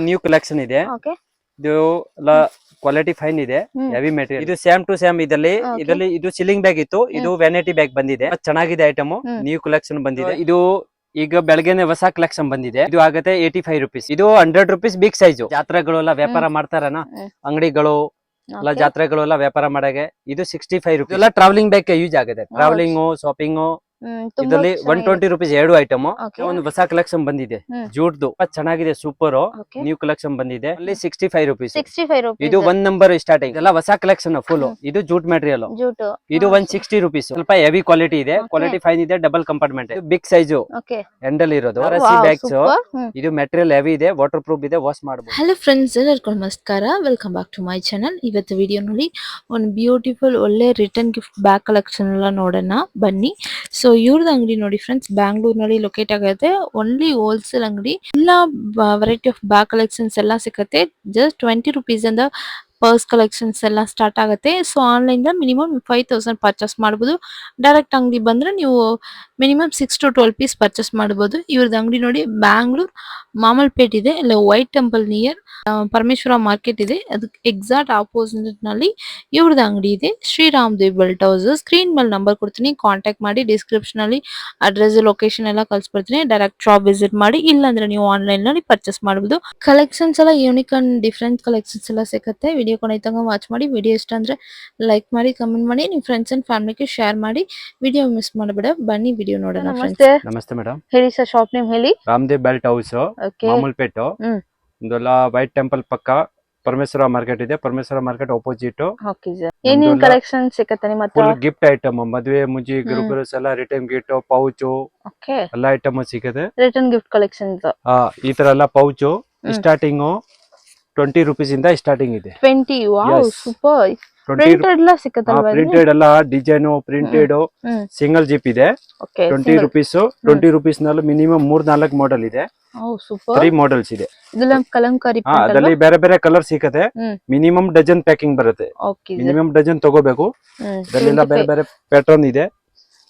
New collection ಇದೆ. Okay ಇದು quality fine ಇದೆ, ಹೆವಿ ಮೆಟೀರಿಯಲ್. ಇದು ಸೇಮ್ ಟು ಸೇಮ್ ಇದರಲ್ಲಿ ಇದು ಸಿಲಿಂಗ್ ಬ್ಯಾಗ್ ಇತ್ತು, ಇದು ವ್ಯಾನಿಟಿ ಬ್ಯಾಗ್ ಬಂದಿದೆ. ಚೆನ್ನಾಗಿದೆ ಐಟಮ್, ನ್ಯೂ ಕಲೆಕ್ಷನ್ ಬಂದಿದೆ. ಇದು ಈಗ ಬೆಳಗ್ಗೆನೆ ಹೊಸ ಕಲೆಕ್ಷನ್ ಬಂದಿದೆ. ಇದು ಆಗುತ್ತೆ 85 rupees. ಇದು 100 rupees ಬಿಗ್ ಸೈಜ್. ಜಾತ್ರೆಗಳೆಲ್ಲ ವ್ಯಾಪಾರ ಮಾಡ್ತಾರನ, ಅಂಗಡಿಗಳು ಎಲ್ಲ ಜಾತ್ರೆಗಳೆಲ್ಲ ವ್ಯಾಪಾರ ಮಾಡಾಗೆ ಇದು 65 rupees. ಎಲ್ಲ ಟ್ರಾವೆಲಿಂಗ್ ಬ್ಯಾಗ್ ಯೂಸ್ ಆಗುತ್ತೆ. ಟ್ರಾವೆಲಿಂಗ್, ಶಾಪಿಂಗ್ ಇದರಲ್ಲಿ 120 rupees ಎರಡು ಐಟಮ್. ಒಂದು ಹೊಸ ಕಲೆಕ್ಷನ್ ಬಂದಿದೆ ಜೂಟ್ದು, ಚೆನ್ನಾಗಿದೆ, ಸೂಪರ್ ನ್ಯೂ ಕಲೆಕ್ಷನ್ ಬಂದಿದೆ. ಅಲ್ಲಿ 65 rupees. ಇದು 1 number ಸ್ಟಾರ್ಟಿಂಗ್. ಎಲ್ಲ ಹೊಸ ಕಲೆಕ್ಷನ್ ಫುಲ್. ಇದು ಜೂಟ್ ಮೆಟೀರಿಯಲ್. ಇದು 160 rupees. ಸ್ವಲ್ಪ ಹೆವಿ ಕ್ವಾಲಿಟಿ ಇದೆ, ಕ್ವಾಲಿಟಿ ಫೈನ್ ಇದೆ, double compartment, big size handle ಇರೋದು. ಬ್ಯಾಗ್ಸ್ ಇದು ಮೆಟೀರಿಯಲ್ ಹೆವಿ ಇದೆ, ವಾಟರ್ ಪ್ರೂಫ್ ಇದೆ, ವಾಶ್ ಮಾಡಬಹುದು. ಹಲೋ ಫ್ರೆಂಡ್ಸ್, ಎಲ್ಲರಿಗೂ ನಮಸ್ಕಾರ, welcome back to my channel. ಇವತ್ತು ವಿಡಿಯೋ ನೋಡಿ ಒಂದು ಬ್ಯೂಟಿಫುಲ್ ಒಳ್ಳೆ ರಿಟರ್ನ್ ಗಿಫ್ಟ್ ಬ್ಯಾಗ್ ಕಲೆಕ್ಷನ್ ಎಲ್ಲ ನೋಡೋಣ ಬನ್ನಿ. ಸೊ ಇವ್ರದ್ದು ಅಂಗಡಿ ನೋಡಿ ಫ್ರೆಂಡ್ಸ್, ಬ್ಯಾಂಗ್ಳೂರ್ನಲ್ಲಿ ಲೊಕೇಟ್ ಆಗುತ್ತೆ. ಓನ್ಲಿ ಹೋಲ್ಸೇಲ್ ಅಂಗಡಿ, ಎಲ್ಲ ವೆರೈಟಿ ಆಫ್ ಬ್ಯಾಗ್ ಕಲೆಕ್ಷನ್ಸ್ ಎಲ್ಲ ಸಿಗುತ್ತೆ. ಜಸ್ಟ್ 20 rupees ಇಂದ ಪರ್ಸ್ ಕಲೆಕ್ಷನ್ಸ್ ಎಲ್ಲ ಸ್ಟಾರ್ಟ್ ಆಗುತ್ತೆ. ಸೊ ಆನ್ಲೈನ್ ಮಿನಿಮಮ್ 5000 ಪರ್ಚೇಸ್ ಮಾಡಬಹುದು. ಡೈರೆಕ್ಟ್ ಅಂಗಡಿ ಬಂದ್ರೆ ನೀವು ಮಿನಿಮಮ್ 6 to 12 ಪೀಸ್ ಪರ್ಚೇಸ್ ಮಾಡಬಹುದು. ಇವ್ರದ್ದು ಅಂಗಡಿ ನೋಡಿ ಬ್ಯಾಂಗ್ಳೂರ್ ಮಾಮಲ್ಪೇಟ್ ಇದೆ, ಇಲ್ಲ white temple near Parameshwara market ಇದೆ. ಅದಕ್ಕೆ ಎಕ್ಸಾಕ್ಟ್ ಆಪೋಸಿಟ್ ನಲ್ಲಿ ಇವ್ರದ್ದು ಅಂಗಡಿ ಇದೆ. Shriram Dev belt house. Screen ಮೇಲೆ ನಂಬರ್ ಕೊಡ್ತೀನಿ, ಕಾಂಟ್ಯಾಕ್ಟ್ ಮಾಡಿ. ಡಿಸ್ಕ್ರಿಪ್ಷನ್ ಅಲ್ಲಿ ಅಡ್ರೆಸ್, ಲೊಕೇಶನ್ ಎಲ್ಲ ಕಳ್ಸ್ಕೊಡ್ತೀನಿ. ಡೈರೆಕ್ಟ್ ಶಾಪ್ ವಿಸಿಟ್ ಮಾಡಿ, ಇಲ್ಲಾಂದ್ರೆ ನೀವು ಆನ್ಲೈನ್ ನಲ್ಲಿ ಪರ್ಚೇಸ್ ಮಾಡಬಹುದು. ಕಲೆಕ್ಷನ್ಸ್ ಎಲ್ಲ ಯೂನಿಕ್ ಅಂಡ್ ಡಿಫ್ರೆಂಟ್ ಕಲೆಕ್ಷನ್ಸ್ ಎಲ್ಲ ಸಿಗುತ್ತೆ. ವಿಡಿಯೋ ಕೊನೆತನಕ ವಾಚ್ ಮಾಡಿ. ವಿಡಿಯೋ ಇಷ್ಟ ಅಂದ್ರೆ ಲೈಕ್ ಮಾಡಿ, ಕಮೆಂಟ್ ಮಾಡಿ, ನಿಮ್ಮ ಫ್ರೆಂಡ್ಸ್ ಅಂಡ್ ಫ್ಯಾಮಿಲಿಗೆ ಶೇರ್ ಮಾಡಿ. ವಿಡಿಯೋ ಮಿಸ್ ಮಾಡಬೇಡ, ಬನ್ನಿ ವಿಡಿಯೋ ನೋಡೋಣ. ನಮಸ್ತೆ ಮೇಡಮ್, ಹೇಳಿ ಸರ್, ಶಾಪ್ ನೇಮ್ ಹೇಳಿ. Ramdev belt house, Mamulpet. ಇದೆಲ್ಲ ವೈಟ್ ಟೆಂಪಲ್ ಪಕ್ಕ ಪರಮೇಶ್ವರ ಮಾರ್ಕೆಟ್ ಇದೆ. Parameshwara market opposite. Okay sir, ಏನೇನ್ ಕಲೆಕ್ಷನ್ ಸಿಗುತ್ತೆ ನಿಮ್ಮ ಹತ್ರ? ಫುಲ್ ಗಿಫ್ಟ್ ಐಟಮ್, ಮದುವೆ ಮುಂಜಿ ಗುರುಗುರುಸ್ ಎಲ್ಲ ರಿಟರ್ನ್ ಗಿಫ್ಟ್, ಪೌಚ್ ಓಕೆ ಎಲ್ಲ ಐಟಮ್ ಸಿಗುತ್ತೆ. ರಿಟರ್ನ್ ಗಿಫ್ಟ್ ಕಲೆಕ್ಷನ್ಸ್ ಈ ತರ ಎಲ್ಲ ಪೌಚ್ ಸ್ಟಾರ್ಟಿಂಗ್ 20 rupees ಇಂದ ಸ್ಟಾರ್ಟಿಂಗ್ ಇದೆ. 20. Wow, super. ಪ್ರಿಂಟೆಡ್ ಎಲ್ಲ ಸಿಕ್ಕತ್ತಲ್ವಾ? ಪ್ರಿಂಟೆಡ್ ಎಲ್ಲ ಡಿಸೈನ್ ಪ್ರಿಂಟೆಡ್ ಸಿಂಗಲ್ ಜಿಪ್ ಇದೆ. 20 rupees. 20 rupees ನಲ್ಲಿ ಮಿನಿಮಮ್ 3-4 ಮಾಡೆಲ್ ಇದೆ. ಸೂಪರ್. 3 models ಇದೆ. ಇದೆಲ್ಲ ಕಲಂಕಾರಿ ಪ್ರಿಂಟ್ ಅಲ್ವಾ? ಅದರಲ್ಲಿ ಬೇರೆ ಬೇರೆ ಕಲರ್ ಸಿಗುತ್ತೆ. ಮಿನಿಮಮ್ ಡಜನ್ ಪ್ಯಾಕಿಂಗ್ ಬರುತ್ತೆ. ಮಿನಿಮಮ್ ಡಜನ್ ತಗೋಬೇಕು. ಇದರಲ್ಲೆಲ್ಲ ಬೇರೆ ಬೇರೆ ಪ್ಯಾಟರ್ನ್ ಇದೆ.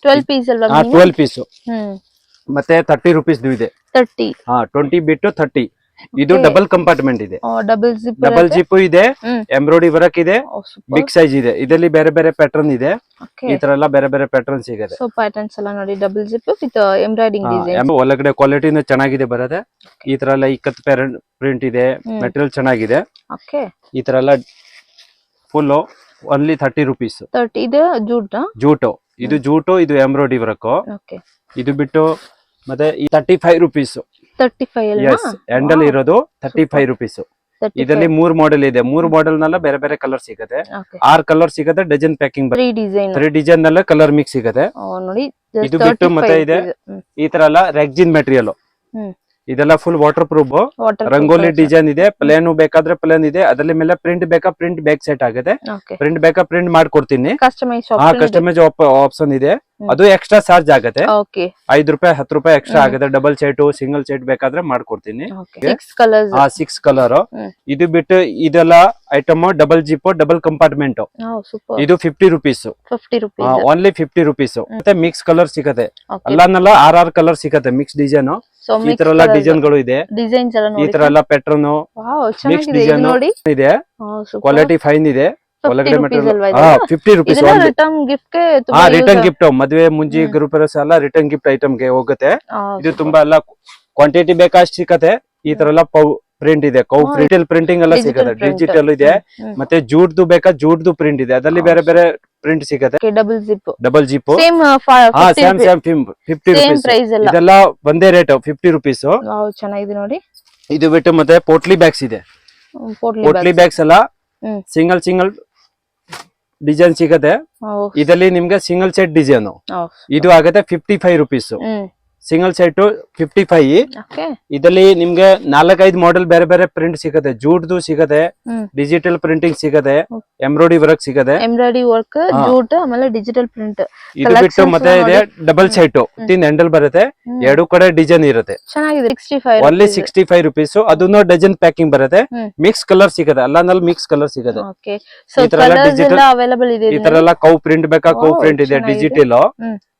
12 ಪೀಸ್ ಅಲ್ವಾ? 12 ಪೀಸ್. ಮತ್ತೆ 30 rupees ಇದೆ. 30. 20 ಬಿಟ್ಟು 30. ಇದು ಡಬಲ್ ಕಂಪಾರ್ಟ್ಮೆಂಟ್ ಇದೆ. ಡಬಲ್ ಜಿಪ್ ಇದೆ, ಎಂಬ್ರಾಯ್ಡರಿ ವರ್ಕ್ ಇದೆ, ಬಿಗ್ ಸೈಜ್ ಇದೆ. ಇದರಲ್ಲಿ ಬೇರೆ ಬೇರೆ ಪ್ಯಾಟರ್ನ್ ಇದೆ. ಈ ತರ ಎಲ್ಲ ಬೇರೆ ಬೇರೆ ಪ್ಯಾಟರ್ನ್ ಸಿಗುತ್ತೆ. ಸೊ ಪ್ಯಾಟರ್ನ್ಸ್ ಎಲ್ಲ ನೋಡಿ, double zip with embroidering design. ಒಳಗಡೆ ಕ್ವಾಲಿಟಿನೂ ಚೆನ್ನಾಗಿದೆ ಬರುತ್ತೆ. ಈ ತರ ಎಲ್ಲ ಇಕ್ಕತ್ ಪ್ರಿಂಟ್ ಇದೆ, ಮೆಟೀರಿಯಲ್ ಚೆನ್ನಾಗಿದೆ. ಈ ತರ ಎಲ್ಲ ಫುಲ್ ಓನ್ಲಿ 30 rupees. 30. ಇದು ಜೂಟ್. ಇದು ಜೂಟು, ಇದು ಎಂಬ್ರಾಯ್ಡರಿ ವರ್ಕ್. ಇದು ಬಿಟ್ಟು ಮತ್ತೆ 35 rupees. 35 ಹ್ಯಾಂಡಲ್ ಇರೋದು 35 rupees. ಇದರಲ್ಲಿ 3 ಮಾಡೆಲ್ ಇದೆ. 3 ಮಾಡೆಲ್ ನಲ್ಲ ಬೇರೆ ಬೇರೆ ಕಲರ್ ಸಿಗುತ್ತೆ. 6 ಕಲರ್ ಸಿಗುತ್ತೆ. ಡಜನ್ ಪ್ಯಾಕಿಂಗ್ 3 ಡಿಸೈನ್ ನಲ್ಲಿ ಕಲರ್ ಮಿಕ್ಸ್ ಸಿಗುತ್ತೆ. ಇದು ಬಿಟ್ಟು ಮತ್ತೆ ಇದೆ ಈ ತರ ಎಲ್ಲ ರೆಕ್ಸಿನ್ ಮೆಟೀರಿಯಲ್. ಇದೆಲ್ಲ full water proof. Rangoli design ಇದೆ. ಪ್ಲೇನ್ ಬೇಕಾದ್ರೆ ಪ್ಲೇನ್ ಇದೆ. ಅದರಲ್ಲಿ ಮೇಲೆ ಪ್ರಿಂಟ್ ಬೇಕಾ ಪ್ರಿಂಟ್ ಬ್ಯಾಕ್ ಸೆಟ್ ಆಗುತ್ತೆ. ಪ್ರಿಂಟ್ ಬೇಕಾ ಪ್ರಿಂಟ್ ಮಾಡ್ಕೊಡ್ತೀನಿ. ಕಸ್ಟಮೈಸ್ ಆಪ್ಷನ್ ಇದೆ. ಅದು ಎಕ್ಸ್ಟ್ರಾ ಚಾರ್ಜ್ ಆಗುತ್ತೆ. 5 ರೂಪಾಯಿ 10 ರೂಪಾಯಿ ಎಕ್ಸ್ಟ್ರಾ ಆಗುತ್ತೆ. ಡಬಲ್ ಸೆಟ್, ಸಿಂಗಲ್ ಸೆಟ್ ಬೇಕಾದ್ರೆ ಮಾಡ್ಕೊಡ್ತೀನಿ. 6 ಕಲರ್. ಇದು ಬಿಟ್ಟು ಇದೆಲ್ಲ item double zip, double compartment. ಇದು 50 rupees. Only 50 rupees. ಮತ್ತೆ ಮಿಕ್ಸ್ ಕಲರ್ ಸಿಗುತ್ತೆ. ಅಲ್ಲನಲ್ಲ 6 ಕಲರ್ ಸಿಗುತ್ತೆ. Mix design. ಈ ತರ ಎಲ್ಲ ಡಿಸೈನ್ ಗಳು ಇದೆ. ಈ ತರ ಎಲ್ಲ ಪ್ಯಾಟರ್ನ್ ಮಿಕ್ಸ್ ಡಿಸೈನ್ ಇದೆ. ಕ್ವಾಲಿಟಿ ಫೈನ್ ಇದೆ. ಒಳಗಡೆ ಮೆಟೀರಿಯಲ್ 50 rupees. ರಿಟರ್ನ್ ಗಿಫ್ಟ್, ಮದುವೆ ಮುಂಜಿ ಗ್ರೂಪರ್ಸ್ ಎಲ್ಲ ರಿಟರ್ನ್ ಗಿಫ್ಟ್ ಐಟಮ್ ಗೆ ಹೋಗುತ್ತೆ. ಇದು ತುಂಬಾ ಎಲ್ಲ ಕ್ವಾಂಟಿಟಿ ಬೇಕಾಷ್ಟು ಸಿಕ್ಕತ್ತೆ. ಈ ತರ ಎಲ್ಲ ಪ್ರಿಂಟ್ ಇದೆ. ಪ್ರಿಂಟಿಂಗ್ ಎಲ್ಲ ಸಿಗುತ್ತೆ. ಡಿಜಿಟಲ್ ಇದೆ. ಮತ್ತೆ ಜೂಟ್ದು ಬೇಕಾ ಜೂಟ್ದು ಪ್ರಿಂಟ್ ಇದೆ. ಅದರಲ್ಲಿ ಬೇರೆ ಬೇರೆ ಪ್ರಿಂಟ್ ಸಿಗುತ್ತೆ. Double zip same 50 rupees. ಇದೆಲ್ಲ ಒಂದೇ ರೇಟ್ 50 rupees. ಚೆನ್ನಾಗಿದೆ ನೋಡಿ. ಇದು ಬಿಟ್ಟು ಮತ್ತೆ ಪೋಟ್ಲಿ ಬ್ಯಾಗ್ಸ್ ಇದೆ. ಪೋಟ್ಲಿ ಬ್ಯಾಗ್ಸ್ ಎಲ್ಲ ಸಿಂಗಲ್ ಡಿಸೈನ್ ಸಿಗುತ್ತೆ. ಇದರಲ್ಲಿ ನಿಮ್ಗೆ ಸಿಂಗಲ್ ಸೆಟ್ ಡಿಸೈನ್ ಇದು ಆಗುತ್ತೆ 55 rupees. Single set 55. ಇದರಲ್ಲಿ ನಿಮ್ಗೆ 4-5 ಮಾಡೆಲ್ ಬೇರೆ ಬೇರೆ ಪ್ರಿಂಟ್ ಸಿಗುತ್ತೆ. ಜೂಟ್ದು ಸಿಗುತ್ತೆ, ಡಿಜಿಟಲ್ ಪ್ರಿಂಟಿಂಗ್ ಸಿಗುತ್ತೆ, ಎಂಬ್ರಾಯ್ಡರಿ ವರ್ಕ್ ಸಿಗುತ್ತೆ. ಆಮೇಲೆ ಡಿಜಿಟಲ್ ಪ್ರಿಂಟ್. ಇದು ಬಿಟ್ಟು ಮತ್ತೆ ಇದೆ ಡಬಲ್ ಸೆಟ್. ಹ್ಯಾಂಡಲ್ ಬರುತ್ತೆ. 2 ಕಡೆ ಡಿಸೈನ್ ಇರುತ್ತೆ. Only 65 rupees. ಅದನ್ನು ಡಜನ್ ಪ್ಯಾಕಿಂಗ್ ಬರುತ್ತೆ. ಮಿಕ್ಸ್ ಕಲರ್ ಸಿಗುತ್ತೆ. ಅಲ್ಲನಲ್ಲಿ ಮಿಕ್ಸ್ ಕಲರ್ ಸಿಗುತ್ತೆ. ಈ ತರ ಎಲ್ಲ ಡಿಜಿಟಲ್, ಈ ತರ ಎಲ್ಲ ಕೌ ಪ್ರಿಂಟ್ ಬೇಕಾ ಕೌ ಪ್ರಿಂಟ್ ಇದೆ. ಡಿಜಿಟಲ್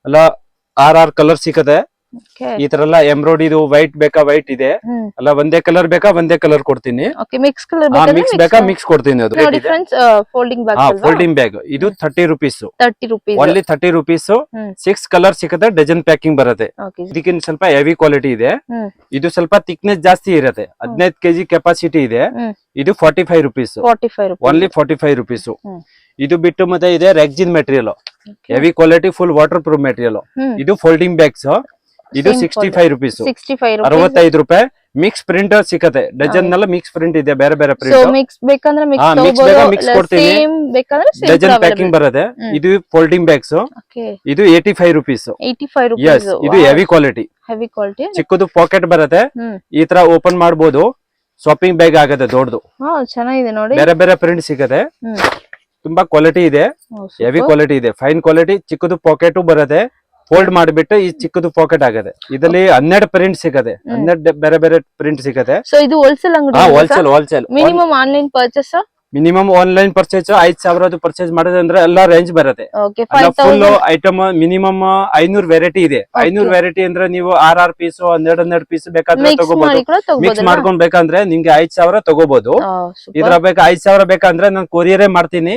ಎಲ್ಲ 6 ಕಲರ್ ಸಿಗುತ್ತೆ. ಓಕೆ ಈ ತರ ಎಲ್ಲ ಎಂಬ್ರಾಯ್ಡ್ ಇದು ವೈಟ್ ಬೇಕಾ ವೈಟ್ ಇದೆ, ಅಲ್ಲ ಒಂದೇ ಕಲರ್ ಬೇಕಾ ಒಂದೇ ಕಲರ್ ಕೊಡ್ತೀನಿ, ಓಕೆ ಮಿಕ್ಸ್ ಕಲರ್ ಮಿಕ್ಸ್ ಬೇಕಾ ಮಿಕ್ಸ್ ಕೊಡ್ತೀನಿ. ಅದು ನೋಡಿ ಫ್ರೆಂಡ್ಸ್ ಫೋಲ್ಡಿಂಗ್ ಬ್ಯಾಗ್ ಅಲ್ವಾ, ಫೋಲ್ಡಿಂಗ್ ಬ್ಯಾಗ್ ಇದು 30 rupees, 30 rupees only 30 rupees. 6 colour ಸಿಗುತ್ತೆ, ಡಜನ್ ಪ್ಯಾಕಿಂಗ್ ಬರುತ್ತೆ. ಓಕೆ ಇದಕ್ಕಿಂತ ಸ್ವಲ್ಪ ಹೆವಿ ಕ್ವಾಲಿಟಿ ಇದೆ, ಇದು ಸ್ವಲ್ಪ ಥಿಕ್ನೆಸ್ ಜಾಸ್ತಿ ಇರುತ್ತೆ, 15 kg ಕೆಪಾಸಿಟಿ ಇದೆ. ಇದು 45 rupees, 45 rupees ಓನ್ಲಿ 45 rupees. ಇದು ಬಿಟ್ಟು ಮತ್ತೆ ಇದೆ rexine material, heavy quality, full water proof material. ಇದು ಫೋಲ್ಡಿಂಗ್ ಬ್ಯಾಗ್ಸ್, ಇದು 65 rupees, 65 rupees 65 ರೂಪಾಯಿ. ಮಿಕ್ಸ್ ಪ್ರಿಂಟ್ ಸಿಕ್ಕತ್ತೆ, ಡಜನ್ ನೆಲ್ಲ ಮಿಕ್ಸ್ ಪ್ರಿಂಟ್ ಇದೆ, ಬೇರೆ ಬೇರೆ ಸೊ ಪ್ರಿಂಟ್. ಮಿಕ್ಸ್ ಬೇಕಂದ್ರೆ ಮಿಕ್ಸ್ ಮಿಕ್ಸ್ ತಗೋಬಹುದು, ಬೇಕಾ ಮಿಕ್ಸ್ ಕೊಡ್ತೀನಿ, ಸೇಮ್ ಬೇಕಂದ್ರೆ ಸೇಮ್ ಡಜನ್ ಪ್ಯಾಕಿಂಗ್ ಬರುತ್ತೆ. ಇದು ಫೋಲ್ಡಿಂಗ್ ಬ್ಯಾಗ್ಸ್, ಓಕೆ ಇದು 85 rupees. 85 ಎಸ್, rupees ಇದು ಹೆವಿ ಕ್ವಾಲಿಟಿ, ಹೆವಿ ಕ್ವಾಲಿಟಿ. ಚಿಕ್ಕದು ಪಾಕೆಟ್ ಬರುತ್ತೆ, ಈ ತರ ಓಪನ್ ಮಾಡಬಹುದು, ಶಾಪಿಂಗ್ ಬ್ಯಾಗ್ ಆಗತ್ತೆ ದೊಡ್ಡದು. ಚೆನ್ನಾಗಿದೆ ನೋಡಿ, ಬೇರೆ ಬೇರೆ ಪ್ರಿಂಟ್ ಸಿಗತ್ತೆ, ತುಂಬಾ ಕ್ವಾಲಿಟಿ ಇದೆ, ಹೆವಿ ಕ್ವಾಲಿಟಿ ಇದೆ, ಫೈನ್ ಕ್ವಾಲಿಟಿ. ಚಿಕ್ಕದು ಪಾಕೆಟ್ ಬರುತ್ತೆ, ಫೋಲ್ಡ್ ಮಾಡಿಬಿಟ್ಟು ಈ ಚಿಕ್ಕದು ಪಾಕೆಟ್ ಆಗತ್ತೆ. ಇದರಲ್ಲಿ 12 ಪ್ರಿಂಟ್ ಸಿಗತ್ತೆ, 12 ಬೇರೆ ಬೇರೆ ಪ್ರಿಂಟ್ ಸಿಗತ್ತೆ. ಸೊ ಇದು ಹೋಲ್ಸೇಲ್ ಅಂಗಡಿ, wholesale. Minimum online purchase, minimum online purchase 5,000 purchase ಮಾಡಿದ್ರೆ ಅಂದ್ರೆ ಎಲ್ಲಾ ರೇಂಜ್ ಬರುತ್ತೆ. Okay full 5000 item minimum 500 variety ಇದೆ. 500 ವೆರೈಟಿ ಅಂದ್ರೆ ನೀವು 6 ಪೀಸ್ 12 ಪೀಸ್ ಬೇಕಾದ್ರೆ ಮಿಕ್ಸ್ ತಗೋಬಹುದು. ಮಾಡಿ ಕೂಡ ಮಿಕ್ಸ್ ತಗೋಬಹುದು. ಮಾಡ್ಕೊಂಡ್ ಬೇಕಂದ್ರೆ ನಿಮ್ಗೆ 5,000 ತಗೋಬಹುದು. ಇದ್ರ ಬೇಕಾ 5,000 ಬೇಕಂದ್ರೆ ನಾನು ಕೊರಿಯರೇ ಮಾಡ್ತೀನಿ,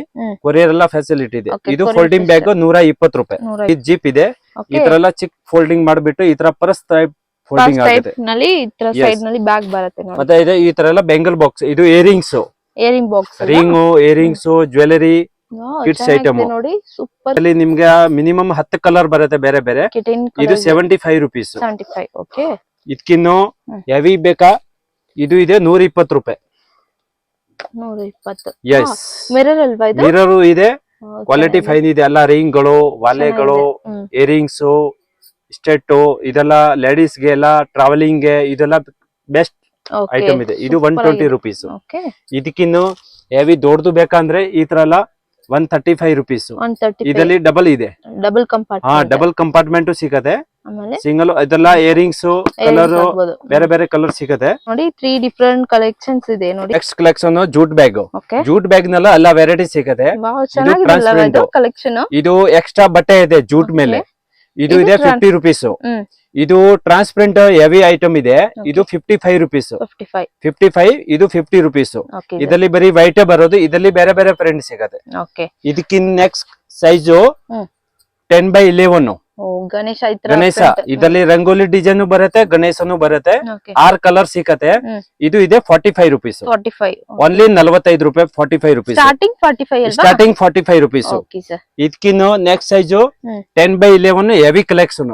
ಕೊರಿಯರ್ ಎಲ್ಲ ಫೆಸಿಲಿಟಿ ಇದೆ. Okay, ಇದು courier ಫೋಲ್ಡಿಂಗ್ ಬ್ಯಾಗ್ 120 ರೂಪಾಯಿ. ಇದು ಜೀಪ್ ಇದೆ, ಈ ತರ ಎಲ್ಲ ಚಿಕ್ಕ ಫೋಲ್ಡಿಂಗ್ ಮಾಡ್ಬಿಟ್ಟು ಈ ತರ ಪರ್ಸ್ ಟೈಪ್ ಫೋಲ್ಡಿಂಗ್ ಆಗುತ್ತೆ. ನಲ್ಲಿ ಈ ತರ ಸೈಡ್ ನಲ್ಲಿ ಬ್ಯಾಗ್ ಬರುತ್ತೆ ನೋಡಿ. ಮತ್ತೆ ಇದೆ ಈ ತರ ಎಲ್ಲ ಬೆಂಗಲ್ ಬಾಕ್ಸ್, ಇದು earrings, earring box, ring, earrings, jewellery, kids item. ನೋಡಿ ಸೂಪರ್. ಅಲ್ಲಿ ನಿಮ್ಗೆ ಮಿನಿಮಮ್ 10 ಕಲರ್ ಬರುತ್ತೆ ಬೇರೆ ಬೇರೆ. ಇದು 75 rupees. 75 ಓಕೆ. ಇದಕ್ಕಿನ್ನು ಹೆವಿ ಬೇಕಾ, ಇದು ಇದೆ 120 ರೂಪಾಯಿ. 120. ಎಸ್, ಮಿರರ್ ಅಲ್ವಾ ಇದು? ಮಿರರ್ ಇದೆ, ಕ್ವಾಲಿಟಿ ಫೈನ್ ಇದೆ. ಎಲ್ಲ ರಿಂಗ್ ಗಳು, ವಾಲೆಗಳು, ಇಯರಿಂಗ್ಸ್, ಸ್ಟೆಟ್, ಇದೆಲ್ಲ ಲೇಡೀಸ್ ಗೆ ಎಲ್ಲ ಟ್ರಾವೆಲಿಂಗ್ ಗೆ ಇದೆಲ್ಲ ಬೆಸ್ಟ್ ಐಟಮ್ ಇದೆ. ಇದು 120 rupees. ಇದಕ್ಕಿನ್ನು ಹೆವಿ ದೊಡ್ಡದು ಬೇಕಂದ್ರೆ ಈ ತರ ಎಲ್ಲ 135 rupees. ಇದರಲ್ಲಿ ಡಬಲ್ ಇದೆ, ಡಬಲ್ ಕಂಪಾರ್ಟ್ಮೆಂಟ್, ಡಬಲ್ ಕಂಪಾರ್ಟ್ಮೆಂಟ್ ಸಿಗತ್ತೆ. ಆಮೇಲೆ ಸಿಂಗಲ್ ಇದೆಲ್ಲ ಇಯರಿಂಗ್ಸ್ ಕಲರ್ ಬೇರೆ ಬೇರೆ ಕಲರ್ ಸಿಗತ್ತೆ ನೋಡಿ. 3 ಡಿಫರೆಂಟ್ ಕಲೆಕ್ಷನ್ಸ್ ಇದೆ ನೋಡಿ. Next collection jute bag. Jute bag ನೆಲ್ಲ ಎಲ್ಲ ವೆರೈಟಿ ಸಿಗತ್ತೆ. ಚೆನ್ನಾಗಿದೆ ಕಲೆಕ್ಷನ್. ಇದು ಎಕ್ಸ್ಟ್ರಾ ಬಟ್ಟೆ ಇದೆ ಜೂಟ್ ಮೇಲೆ, ಇದು ಇದೆ 50 rupees. ಇದು ಟ್ರಾನ್ಸ್ಪರೆಂಟ್ ಹೆವಿ ಐಟಮ್ ಇದೆ, ಇದು 55 rupees. 55, ಇದು 50 rupees. ಇದರಲ್ಲಿ ಬರೀ ವೈಟ್ ಬರೋದು, ಇದರಲ್ಲಿ ಬೇರೆ ಬೇರೆ ಪ್ರಿಂಟ್ ಸಿಗತ್ತೆ. ಇದಕ್ಕಿಂತ ನೆಕ್ಸ್ಟ್ ಸೈಜ್ 10x11. ಗಣೇಶ, ಇದರಲ್ಲಿ ರಂಗೋಲಿ ಡಿಸೈನ್ ಬರುತ್ತೆ, ಗಣೇಶನು ಬರುತ್ತೆ, 6 ಕಲರ್ ಸಿಗತ್ತೆ. ಇದು ಇದೆ 45 rupees. ಓನ್ಲಿ 45 ರೂಪಾಯಿ, 45 rupees. Starting 45 rupees. ಇದಕ್ಕಿನ್ನು next size 10x11 heavy collection.